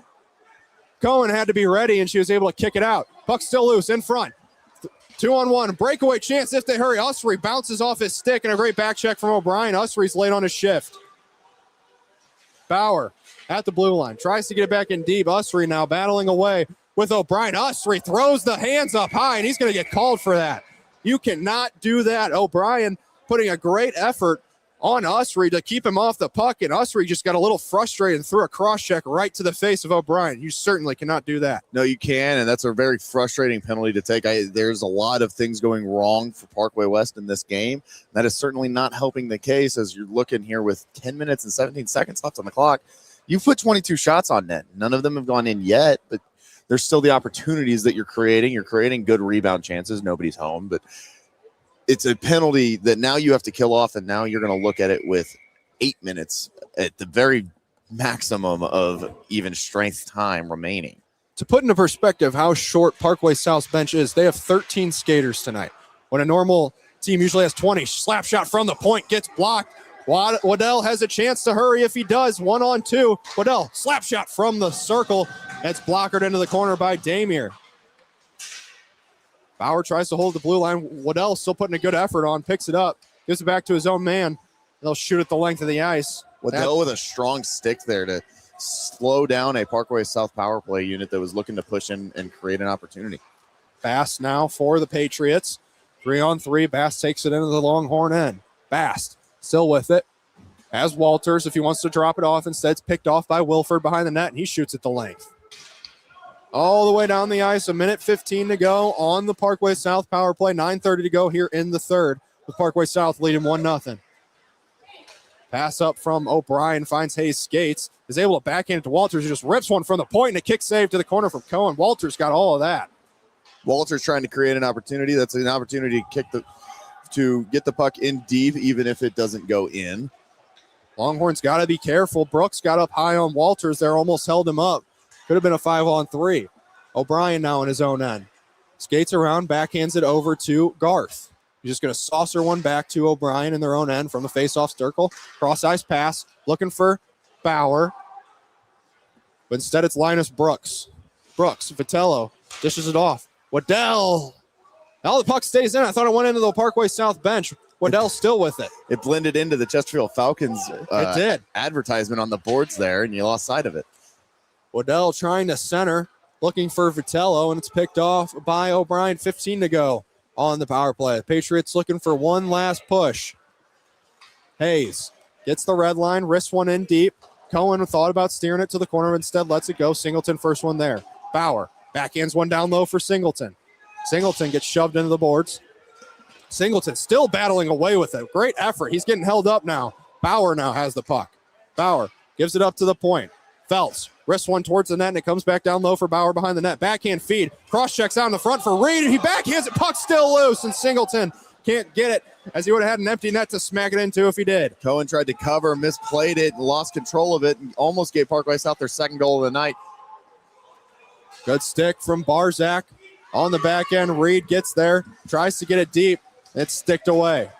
Cohen had to be ready, and she was able to kick it out. Puck still loose in front. 2-on-1. Breakaway chance if they hurry. Usry bounces off his stick, and a great back check from O'Brien. Usry's late on his shift. Bauer at the blue line. Tries to get it back in deep. Usry now battling away with O'Brien. Usry throws the hands up high, and he's going to get called for that. You cannot do that. O'Brien putting a great effort on Usry to keep him off the puck, and Usry just got a little frustrated and threw a cross check right to the face of O'Brien. You certainly cannot do that. No, you can, and that's a very frustrating penalty to take. There's a lot of things going wrong for Parkway West in this game. That is certainly not helping the case as you're looking here with 10 minutes and 17 seconds left on the clock. You've put 22 shots on net. None of them have gone in yet, but there's still the opportunities that you're creating. You're creating good rebound chances. Nobody's home, but it's a penalty that now you have to kill off, and now you're going to look at it with 8 minutes at the very maximum of even strength time remaining. To put into perspective how short Parkway South's bench is, they have 13 skaters tonight. When a normal team usually has 20. Slap shot from the point gets blocked. Waddell has a chance to hurry if he does. 1-on-2. Waddell, slap shot from the circle. That's blockered into the corner by Damier. Bauer tries to hold the blue line. Waddell still putting a good effort on. Picks it up. Gives it back to his own man. They'll shoot at the length of the ice. Waddell with a strong stick there to slow down a Parkway South power play unit that was looking to push in and create an opportunity. Bass now for the Patriots. 3-on-3. Bass takes it into the Longhorn end. Bass still with it. Has Walters if he wants to drop it off. Instead, it's picked off by Wilford behind the net, and he shoots at the length. All the way down the ice, 1:15 to go on the Parkway South power play. 9:30 to go here in the third. With Parkway South leading 1-0. Pass up from O'Brien, finds Hayes, skates, is able to backhand it to Walters, who just rips one from the point, and a kick save to the corner from Cohen. Walters got all of that. Walters trying to create an opportunity. That's an opportunity to get the puck in deep, even if it doesn't go in. Longhorns got to be careful. Brooks got up high on Walters there, almost held him up. Could have been a 5-on-3. O'Brien now in his own end. Skates around, backhands it over to Garth. He's just going to saucer one back to O'Brien in their own end from the face-off circle. Cross-ice pass, looking for Bauer. But instead it's Linus Brooks. Brooks, Vitello, dishes it off. Waddell. Now the puck stays in. I thought it went into the Parkway South bench. Waddell's still with it. It blended into the Chesterfield Falcons it did. Advertisement on the boards there, and you lost sight of it. Waddell trying to center, looking for Vitello, and it's picked off by O'Brien. 15 to go on the power play. Patriots looking for one last push. Hayes gets the red line, wrists one in deep. Cohen thought about steering it to the corner, instead lets it go. Singleton first one there. Bauer backhands one down low for Singleton. Singleton gets shoved into the boards. Singleton still battling away with it. Great effort. He's getting held up now. Bauer now has the puck. Bauer gives it up to the point. Phelps wrists one towards the net, and it comes back down low for Bauer behind the net. Backhand feed. Cross checks out in the front for Reed, and he backhands it. Puck still loose, and Singleton can't get it, as he would have had an empty net to smack it into if he did. Cohen tried to cover, misplayed it, and lost control of it, and almost gave Parkway South their second goal of the night. Good stick from Barzak on the back end. Reed gets there, tries to get it deep. It's sticked away.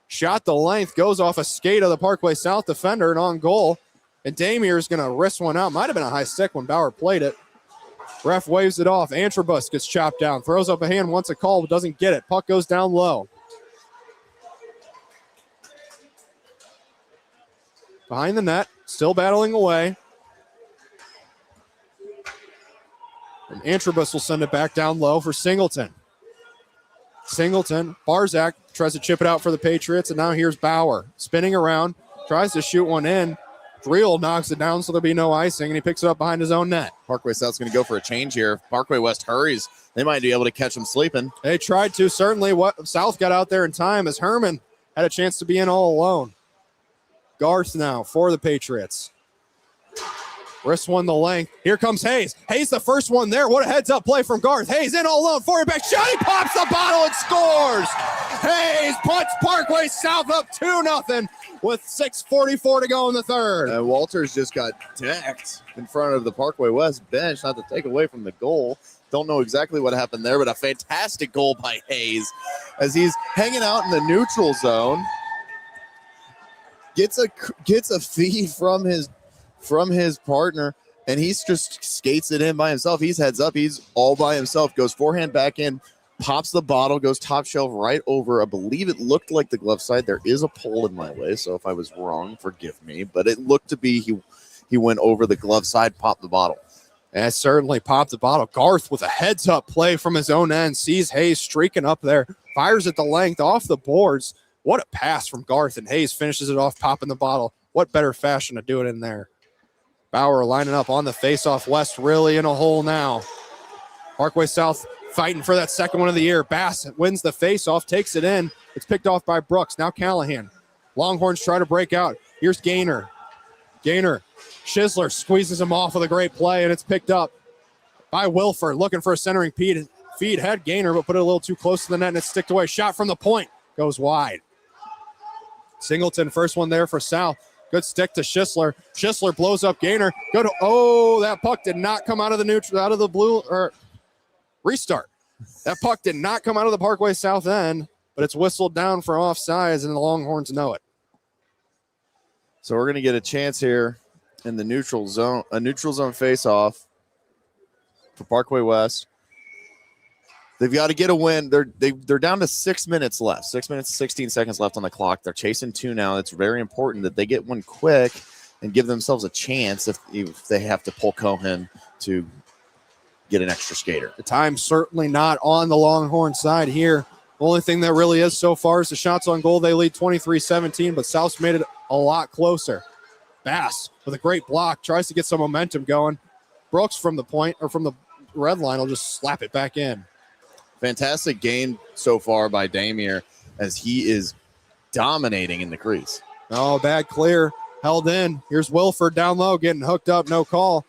Shot the length, goes off a skate of the Parkway South defender and on goal. And Damier is going to wrist one out. Might have been a high stick when Bauer played it. Ref waves it off. Antrobus gets chopped down. Throws up a hand, wants a call, but doesn't get it. Puck goes down low. Behind the net, still battling away. And Antrobus will send it back down low for Singleton. Singleton, Barzak tries to chip it out for the Patriots, and now here's Bauer. Spinning around, tries to shoot one in. Driel knocks it down so there'll be no icing, and he picks it up behind his own net. Parkway South's going to go for a change here. If Parkway West hurries, they might be able to catch them sleeping. They tried to. Certainly what South got out there in time as Herman had a chance to be in all alone. Garth now for the Patriots. Wrist one the length. Here comes Hayes. Hayes the first one there. What a heads-up play from Garth. Hayes in all alone. Forward back shot. He pops the bottle and scores. Hayes puts Parkway South up 2-0 with 6:44 to go in the third. And Walters just got decked in front of the Parkway West bench, not to take away from the goal. Don't know exactly what happened there, but a fantastic goal by Hayes as he's hanging out in the neutral zone. Gets a feed from his partner, and he's just skates it in by himself. He's heads up. He's all by himself. Goes forehand back in, pops the bottle, goes top shelf right over. I believe it looked like the glove side. There is a pole in my way, so if I was wrong, forgive me. But it looked to be he went over the glove side, popped the bottle. And certainly popped the bottle. Garth with a heads-up play from his own end. Sees Hayes streaking up there. Fires at the length off the boards. What a pass from Garth. And Hayes finishes it off, popping the bottle. What better fashion to do it in there? Bauer lining up on the face-off. West really in a hole now. Parkway South fighting for that second one of the year. Bass wins the face-off, takes it in. It's picked off by Brooks. Now Callahan. Longhorns try to break out. Here's Gaynor. Schisler squeezes him off with a great play, and it's picked up by Wilford. Looking for a centering feed. Had Gaynor, but put it a little too close to the net, and it's sticked away. Shot from the point. Goes wide. Singleton, first one there for South. Good stick to Schisler. Schisler blows up Gaynor. That puck did not come out of the neutral, out of the blue, or restart. That puck did not come out of the Parkway South end, but it's whistled down for offsides, and the Longhorns know it. So we're going to get a chance here in the neutral zone, a neutral zone face-off for Parkway West. They've got to get a win. They're down to 6 minutes left. 6 minutes, 16 seconds left on the clock. They're chasing 2 now. It's very important that they get one quick and give themselves a chance if they have to pull Cohen to get an extra skater. The time's certainly not on the Longhorn side here. The only thing that really is so far is the shots on goal. They lead 23-17, but South's made it a lot closer. Bass with a great block, tries to get some momentum going. Brooks from the point, or from the red line, will just slap it back in. Fantastic game so far by Damier as he is dominating in the crease. Oh, bad clear. Held in. Here's Wilford down low, getting hooked up, no call.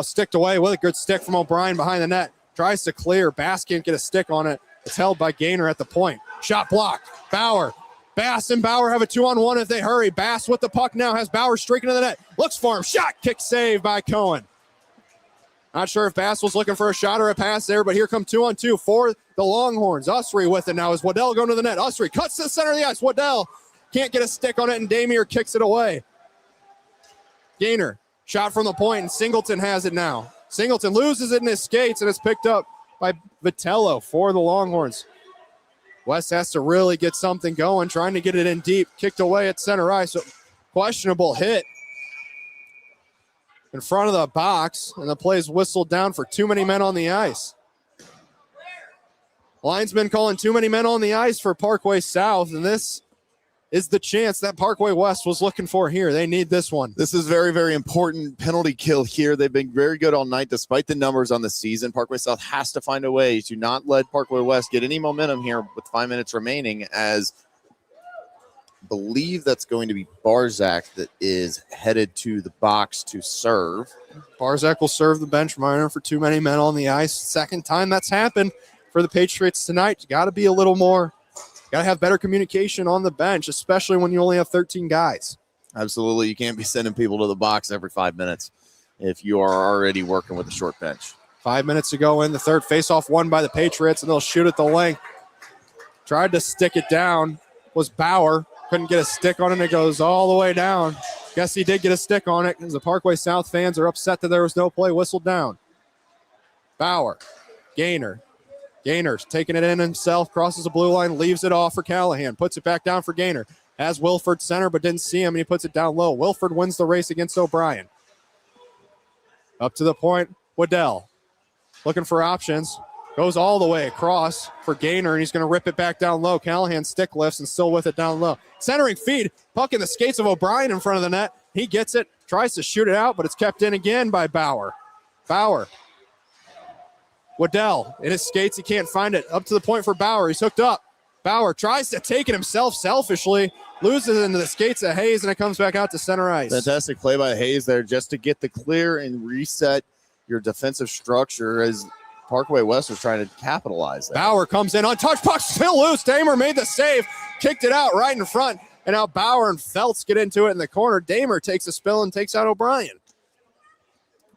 Sticked away with a good stick from O'Brien behind the net. Tries to clear. Bass can't get a stick on it. It's held by Gaynor at the point. Shot blocked. Bauer. Bass and Bauer have a 2-on-1 if they hurry. Bass with the puck now, has Bauer streaking to the net. Looks for him. Shot, kick, save by Cohen. Not sure if Bass was looking for a shot or a pass there, but here come 2-on-2 for the Longhorns. Usry with it now as Waddell going to the net. Usry cuts to the center of the ice. Waddell can't get a stick on it, and Damier kicks it away. Gaynor, shot from the point, and Singleton has it now. Singleton loses it in his skates, and it's picked up by Vitello for the Longhorns. West has to really get something going, trying to get it in deep. Kicked away at center ice. So questionable hit in front of the box, and the play is whistled down for too many men on the ice. Linesman calling too many men on the ice for Parkway South, and this is the chance that Parkway West was looking for here. They need this one. This is very, very important penalty kill here. They've been very good all night despite the numbers on the season. Parkway South has to find a way to not let Parkway West get any momentum here with 5 minutes remaining, as I believe that's going to be Barzak that is headed to the box to serve. Barzak will serve the bench minor for too many men on the ice. Second time that's happened for the Patriots tonight. You got to be a little more, got to have better communication on the bench, especially when you only have 13 guys. Absolutely. You can't be sending people to the box every 5 minutes if you are already working with a short bench. 5 minutes to go in the third. Face-off won by the Patriots, and they'll shoot at the length. Tried to stick it down. Was Bauer. Couldn't get a stick on it. It goes all the way down. Guess he did get a stick on it because the Parkway South fans are upset that there was no play whistled down. Bauer. Gaynor. Gaynor's taking it in himself. Crosses the blue line. Leaves it off for Callahan. Puts it back down for Gaynor. Has Wilford center but didn't see him, and he puts it down low. Wilford wins the race against O'Brien. Up to the point. Waddell. Looking for options. Goes all the way across for Gaynor, and he's going to rip it back down low. Callahan stick lifts and still with it down low. Centering feed, puck in the skates of O'Brien in front of the net. He gets it, tries to shoot it out, but it's kept in again by Bauer. Bauer. Waddell in his skates, he can't find it. Up to the point for Bauer, he's hooked up. Bauer tries to take it himself selfishly, loses into the skates of Hayes, and it comes back out to center ice. Fantastic play by Hayes there just to get the clear and reset your defensive structure as Parkway West was trying to capitalize that. Bauer comes in, untouched, puck still loose. Damer made the save, kicked it out right in front. And now Bauer and Feltz get into it in the corner. Damer takes a spill and takes out O'Brien.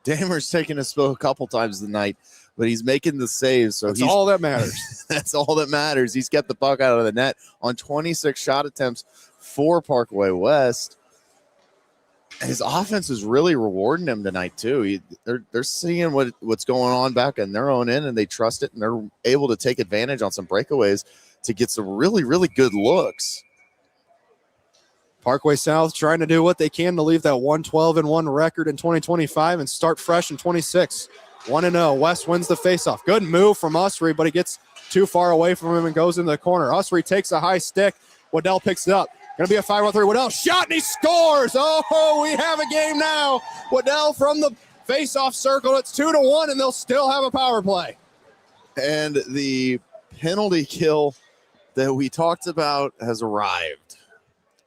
Damer's taken a spill a couple times tonight, but he's making the saves. So that's all that matters. That's all that matters. He's kept the puck out of the net on 26 shot attempts for Parkway West. His offense is really rewarding him tonight, too. They're seeing what's going on back in their own end, and they trust it, and they're able to take advantage on some breakaways to get some really, really good looks. Parkway South trying to do what they can to leave that 1-12-1 record in 2025 and start fresh in 26. 1-0. West wins the faceoff. Good move from Usry, but he gets too far away from him and goes into the corner. Usry takes a high stick. Waddell picks it up. Going to be a 5-on-3. Waddell shot, and he scores. Oh, we have a game now. Waddell from the faceoff circle. It's 2-1, and they'll still have a power play. And the penalty kill that we talked about has arrived.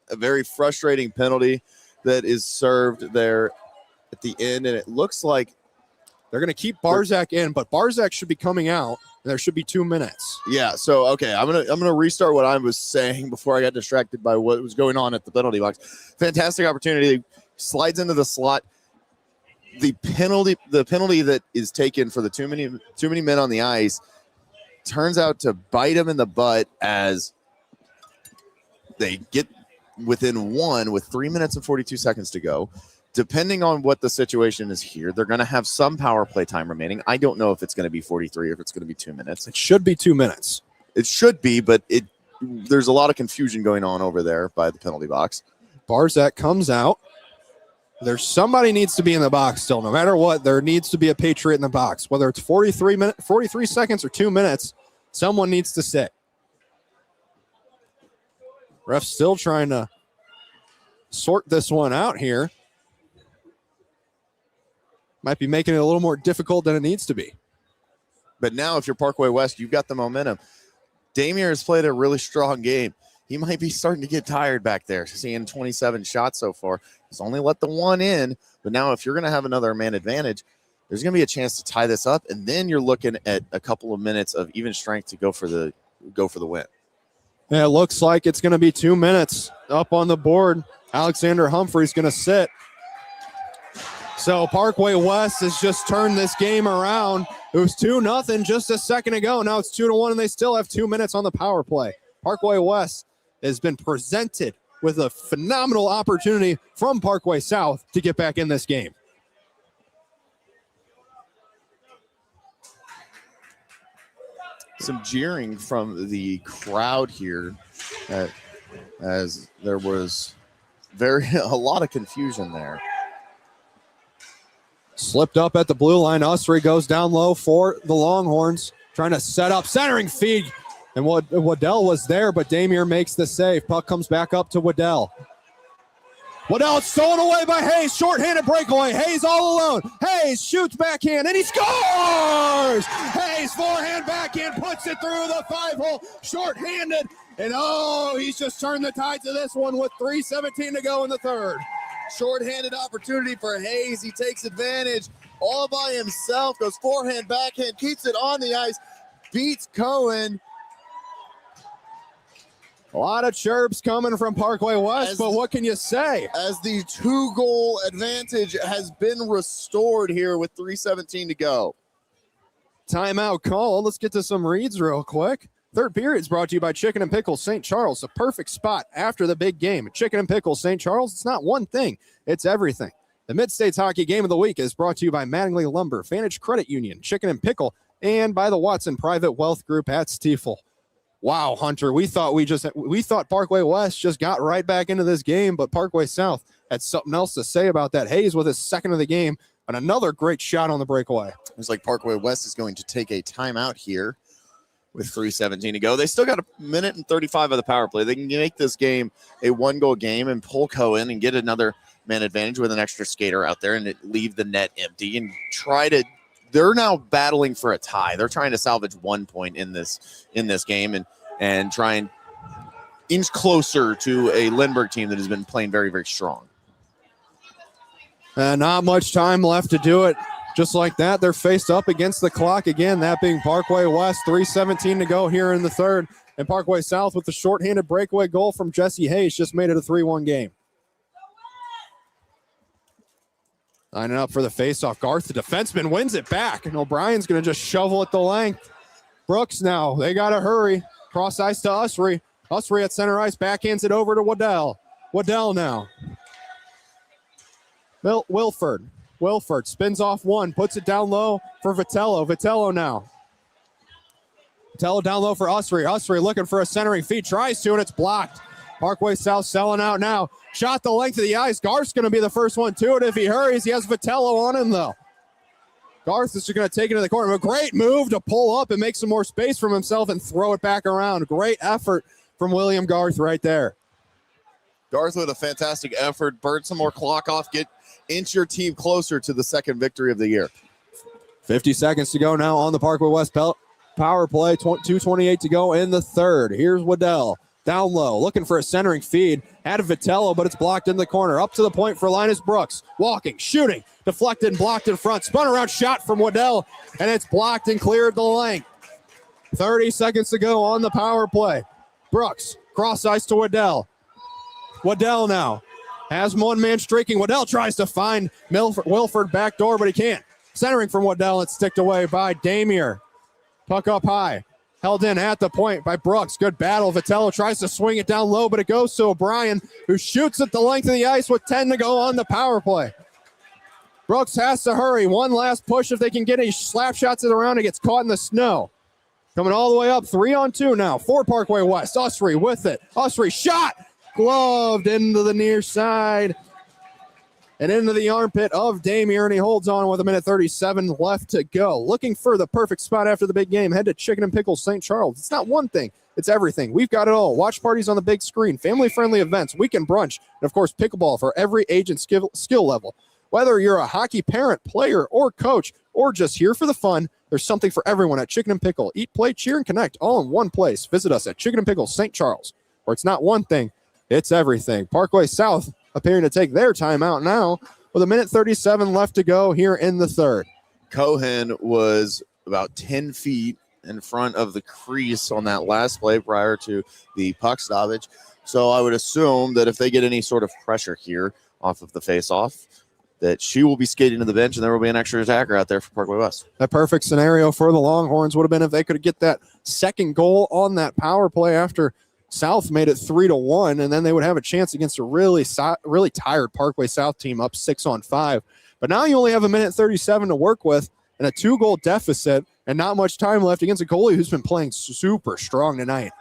A very frustrating penalty that is served there at the end, and it looks like they're going to keep Barzak in, but Barzak should be coming out. There should be 2 minutes. Yeah, so okay, I'm gonna restart what I was saying before I got distracted by what was going on at the penalty box. Fantastic opportunity, slides into the slot. The penalty that is taken for the too many men on the ice turns out to bite him in the butt as they get within one with 3 minutes and 42 seconds to go. Depending on what the situation is here, they're going to have some power play time remaining. I don't know if it's going to be 43 or if it's going to be 2 minutes. It should be 2 minutes. It should be, but there's a lot of confusion going on over there by the penalty box. Barzak comes out. Somebody needs to be in the box still. No matter what, there needs to be a Patriot in the box. Whether it's 43 seconds or 2 minutes, someone needs to sit. Ref's still trying to sort this one out here. Might be making it a little more difficult than it needs to be. But now if you're Parkway West, you've got the momentum. Damier has played a really strong game. He might be starting to get tired back there, seeing 27 shots so far. He's only let the one in, but now if you're going to have another man advantage, there's going to be a chance to tie this up, and then you're looking at a couple of minutes of even strength to go for the win. Yeah, it looks like it's going to be 2 minutes up on the board. Alexander Humphrey's going to sit. So Parkway West has just turned this game around. It was 2-0 just a second ago. Now it's 2-1, and they still have 2 minutes on the power play. Parkway West has been presented with a phenomenal opportunity from Parkway South to get back in this game. Some jeering from the crowd here as there was a lot of confusion there. Slipped up at the blue line. Usry goes down low for the Longhorns, trying to set up, centering feed. And Waddell was there, but Damier makes the save. Puck comes back up to Waddell. Waddell stolen away by Hayes. Short-handed breakaway. Hayes all alone. Hayes shoots backhand, and he scores! Hayes forehand backhand puts it through the 5-hole. Short-handed. And he's just turned the tides of this one with 3:17 to go in the third. Short-handed opportunity for Hayes. He takes advantage all by himself. Goes forehand, backhand, keeps it on the ice. Beats Cohen. A lot of chirps coming from Parkway West, but what can you say? As the 2-goal advantage has been restored here with 3:17 to go. Timeout call. Let's get to some reads real quick. Third period is brought to you by Chicken and Pickles St. Charles, the perfect spot after the big game. Chicken and Pickles St. Charles, it's not one thing, it's everything. The Mid-States Hockey Game of the Week is brought to you by Mattingly Lumber, Vantage Credit Union, Chicken and Pickle, and by the Watson Private Wealth Group at Stiefel. Wow, Hunter, we thought Parkway West just got right back into this game, but Parkway South had something else to say about that. Hayes with his second of the game and another great shot on the breakaway. Looks like Parkway West is going to take a timeout here with 3:17 to go. They still got 1:35 of the power play. They can make this game a 1-goal game and pull Cohen and get another man advantage with an extra skater out there and leave the net empty and they're now battling for a tie. They're trying to salvage 1 point in this game and try and inch closer to a Lindbergh team that has been playing very, very strong. Not much time left to do it. Just like that, they're faced up against the clock again, that being Parkway West. 3:17 to go here in the third. And Parkway South with the shorthanded breakaway goal from Jesse Hayes just made it a 3-1 game. Lining up for the faceoff. Garth, the defenseman, wins it back. And O'Brien's going to just shovel it the length. Brooks now. They got to hurry. Cross ice to Usry. Usry at center ice. Backhands it over to Waddell. Waddell now. Wilford. Wilford spins off one. Puts it down low for Vitello. Vitello now. Vitello down low for Usry. Usry looking for a centering feed. Tries to, and it's blocked. Parkway South selling out now. Shot the length of the ice. Garth's going to be the first one to it. If he hurries, he has Vitello on him, though. Garth is going to take it to the corner. A great move to pull up and make some more space for himself and throw it back around. Great effort from William Garth right there. Garth with a fantastic effort. Burn some more clock off. Inch your team closer to the second victory of the year. 50 seconds to go now on the Parkway West power play. 2:28 to go in the third. Here's Waddell. Down low, looking for a centering feed. Had Vitello, but it's blocked in the corner. Up to the point for Linus Brooks. Walking, shooting, deflected and blocked in front. Spun around shot from Waddell, and it's blocked and cleared the length. 30 seconds to go on the power play. Brooks, cross ice to Waddell. Waddell now has one man streaking. Waddell tries to find Wilford back door, but he can't. Centering from Waddell, it's sticked away by Damier. Puck up high. Held in at the point by Brooks. Good battle. Vitello tries to swing it down low, but it goes to O'Brien, who shoots at the length of the ice with 10 to go on the power play. Brooks has to hurry. One last push if they can get any slap shots at the round. It gets caught in the snow. Coming all the way up, 3-on-2 now for Parkway West. Usry with it. Usry shot. Gloved into the near side and into the armpit of Damier, and he holds on with 1:37 left to go. Looking for the perfect spot after the big game, head to Chicken and Pickles St. Charles. It's not one thing, it's everything. We've got it all. Watch parties on the big screen, family-friendly events, weekend brunch, and of course pickleball for every age and skill level. Whether you're a hockey parent, player, or coach, or just here for the fun, there's something for everyone at Chicken and Pickle. Eat, play, cheer, and connect all in one place. Visit us at Chicken and Pickles St. Charles, where it's not one thing, it's everything. Parkway South appearing to take their timeout now with 1:37 left to go here in the third. Cohen was about 10 feet in front of the crease on that last play prior to the puck stoppage. So I would assume that if they get any sort of pressure here off of the face-off, that she will be skating to the bench and there will be an extra attacker out there for Parkway West. A perfect scenario for the Longhorns would have been if they could get that second goal on that power play after South made it 3-1, and then they would have a chance against a really tired Parkway South team up 6-on-5. But now you only have 1:37 to work with and a 2-goal deficit and not much time left against a goalie who's been playing super strong tonight.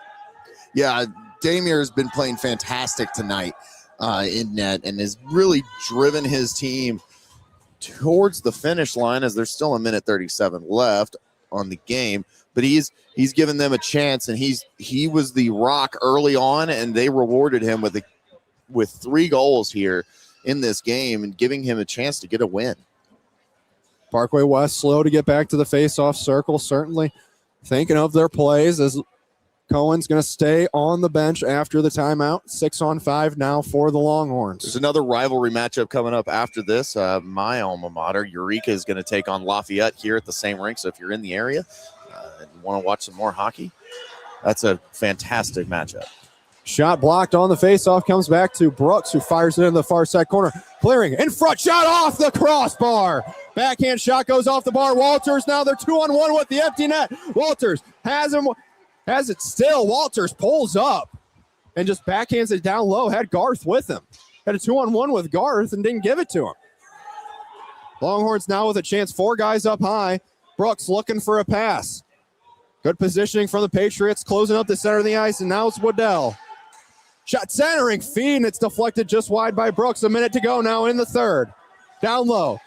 Yeah, Damier has been playing fantastic tonight in net and has really driven his team towards the finish line as there's still 1:37 left on the game. But he's given them a chance, and he was the rock early on, and they rewarded him with 3 goals here in this game and giving him a chance to get a win. Parkway West slow to get back to the face-off circle, certainly thinking of their plays as Cohen's going to stay on the bench after the timeout. 6-on-5 now for the Longhorns. There's another rivalry matchup coming up after this. My alma mater, Eureka, is going to take on Lafayette here at the same rink. So if you're in the area and want to watch some more hockey, that's a fantastic matchup. Shot blocked on the faceoff, comes back to Brooks, who fires it in the far side corner. Clearing in front, shot off the crossbar. Backhand shot goes off the bar. Walters now, they're 2-on-1 with the empty net. Walters has it still. Walters pulls up and just backhands it down low. Had Garth with him. Had a 2-on-1 with Garth and didn't give it to him. Longhorns now with a chance. 4 guys up high. Brooks looking for a pass. Good positioning from the Patriots, closing up the center of the ice, and now it's Waddell. Shot centering, feed, and it's deflected just wide by Brooks. 1 minute to go now in the third. Down low.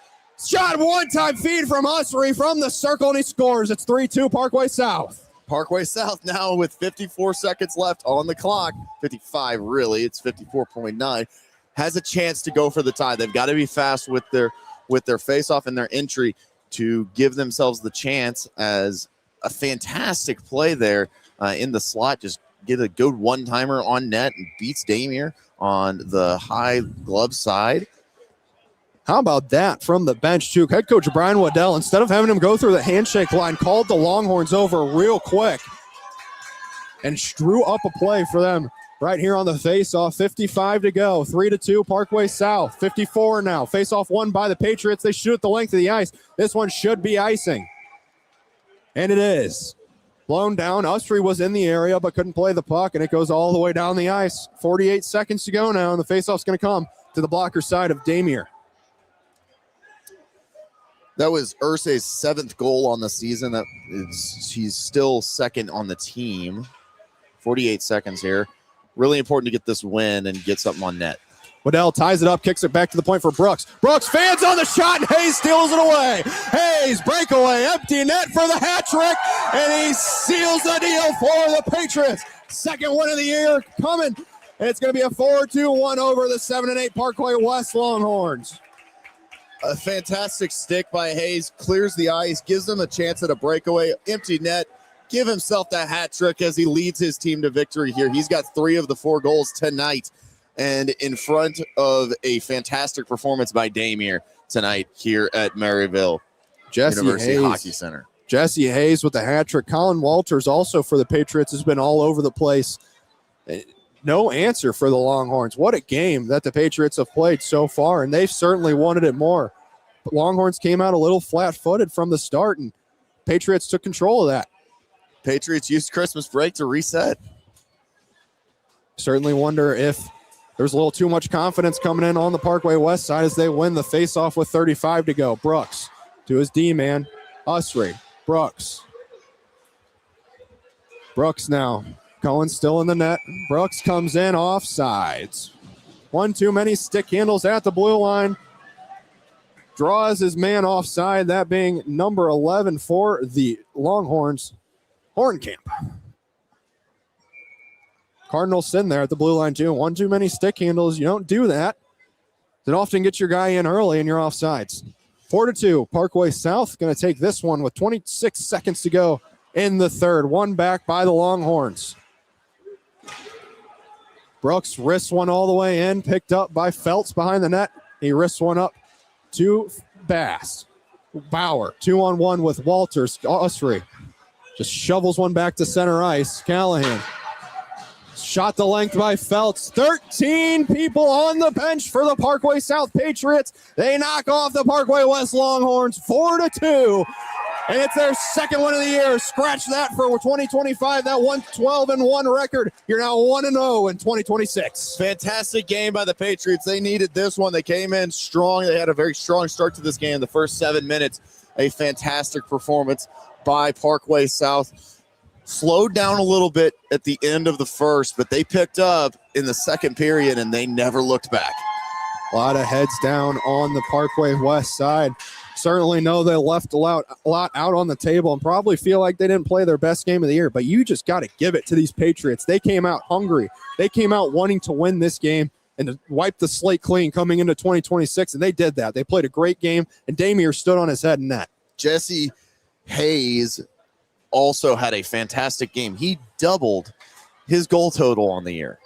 Shot one-time feed from Usry from the circle, and he scores. It's 3-2 Parkway South. Parkway South now with 54 seconds left on the clock. 55, really. It's 54.9. Has a chance to go for the tie. They've got to be fast with their face-off and their entry to give themselves the chance as a fantastic play there in the slot. Just get a good one-timer on net and beats Damier on the high glove side. How about that from the bench, too? Head coach Brian Waddell, instead of having him go through the handshake line, called the Longhorns over real quick and drew up a play for them right here on the face-off. 55 to go, 3-2, Parkway South. 54 now. Face-off won by the Patriots. They shoot at the length of the ice. This one should be icing. And it is. Blown down. Ustry was in the area but couldn't play the puck, and it goes all the way down the ice. 48 seconds to go now, and the face-off's going to come to the blocker side of Damier. That was Irsay's 7th goal on the season. He's still second on the team. 48 seconds here. Really important to get this win and get something on net. Waddell ties it up, kicks it back to the point for Brooks. Brooks fans on the shot, and Hayes steals it away. Hayes, breakaway, empty net for the hat trick, and he seals the deal for the Patriots. Second win of the year coming, and it's going to be a 4-2-1 over the 7-8 Parkway West Longhorns. A fantastic stick by Hayes, clears the ice, gives them a chance at a breakaway, empty net, give himself that hat trick as he leads his team to victory here. He's got 3 of the 4 goals tonight, and in front of a fantastic performance by Damier tonight here at Maryville University Hockey Center. Jesse Hayes with the hat trick. Colin Walters also for the Patriots has been all over the place. No answer for the Longhorns. What a game that the Patriots have played so far, and they've certainly wanted it more. But Longhorns came out a little flat-footed from the start, and Patriots took control of that. Patriots used Christmas break to reset. Certainly wonder if there's a little too much confidence coming in on the Parkway West side as they win the faceoff with 35 to go. Brooks to his D-man. Usry. Brooks. Brooks now. Cohen still in the net. Brooks comes in offsides. One too many stick handles at the blue line. Draws his man offside, that being number 11 for the Longhorns, Hornkamp. Cardinals sitting there at the blue line too. One too many stick handles. You don't do that. Then often get your guy in early and you're offsides. 4-2. Parkway South going to take this one with 26 seconds to go in the third. One back by the Longhorns. Brooks wrists one all the way in, picked up by Feltz behind the net. He wrists one up to Bass. Bauer, 2-on-1 with Walters. Usry just shovels one back to center ice. Callahan shot the length by Feltz. 13 people on the bench for the Parkway South Patriots. They knock off the Parkway West Longhorns 4-2. And it's their second win of the year. Scratch that for 2025. That 1-12-1 record. You're now 1-0 in 2026. Fantastic game by the Patriots. They needed this one. They came in strong. They had a very strong start to this game. The first 7 minutes, a fantastic performance by Parkway South. Slowed down a little bit at the end of the first, but they picked up in the second period, and they never looked back. A lot of heads down on the Parkway West side. Certainly know they left a lot out on the table and probably feel like they didn't play their best game of the year, but you just got to give it to these Patriots. They came out hungry. They came out wanting to win this game and to wipe the slate clean coming into 2026, and they did that. They played a great game, and Damier stood on his head in net. Jesse Hayes also had a fantastic game. He doubled his goal total on the year.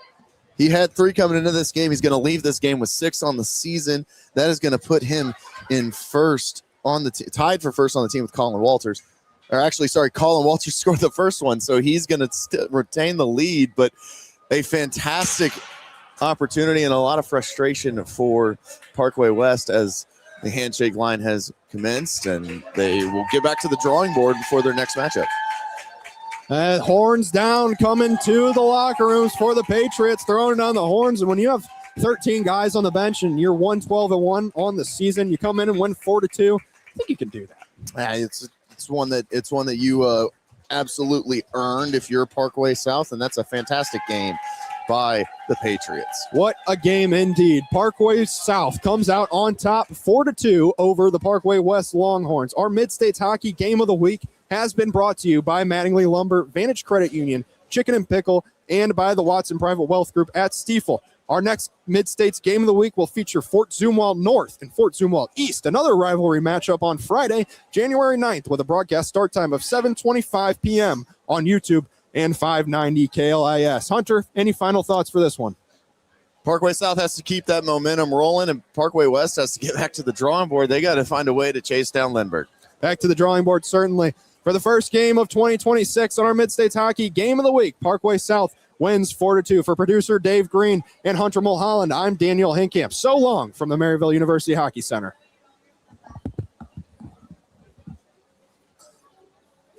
He had 3 coming into this game. He's going to leave this game with 6 on the season. That is going to put him in first on the tied for first on the team with Colin Walters. Or actually, sorry, Colin Walters scored the first one, so he's going to retain the lead. But a fantastic opportunity and a lot of frustration for Parkway West as the handshake line has commenced, and they will get back to the drawing board before their next matchup. Horns down, coming to the locker rooms for the Patriots, throwing down the horns. And when you have 13 guys on the bench and you're 1-12-1 on the season, you come in and win 4-2. I think you can do that. It's one that you absolutely earned if you're Parkway South, and that's a fantastic game by the Patriots. What a game indeed. Parkway South comes out on top 4-2 over the Parkway West Longhorns. Our Mid-States Hockey Game of the Week has been brought to you by Mattingly Lumber, Vantage Credit Union, Chicken and Pickle, and by the Watson Private Wealth Group at Stiefel. Our next Mid-States Game of the Week will feature Fort Zumwalt North and Fort Zumwalt East, another rivalry matchup on Friday, January 9th, with a broadcast start time of 7:25 p.m. on YouTube and 590 KLIS. Hunter, any final thoughts for this one? Parkway South has to keep that momentum rolling, and Parkway West has to get back to the drawing board. They got to find a way to chase down Lindbergh. Back to the drawing board, certainly. For the first game of 2026 on our Mid-States Hockey Game of the Week, Parkway South wins 4-2. For producer Dave Green and Hunter Mulholland, I'm Daniel Hinkamp. So long from the Maryville University Hockey Center.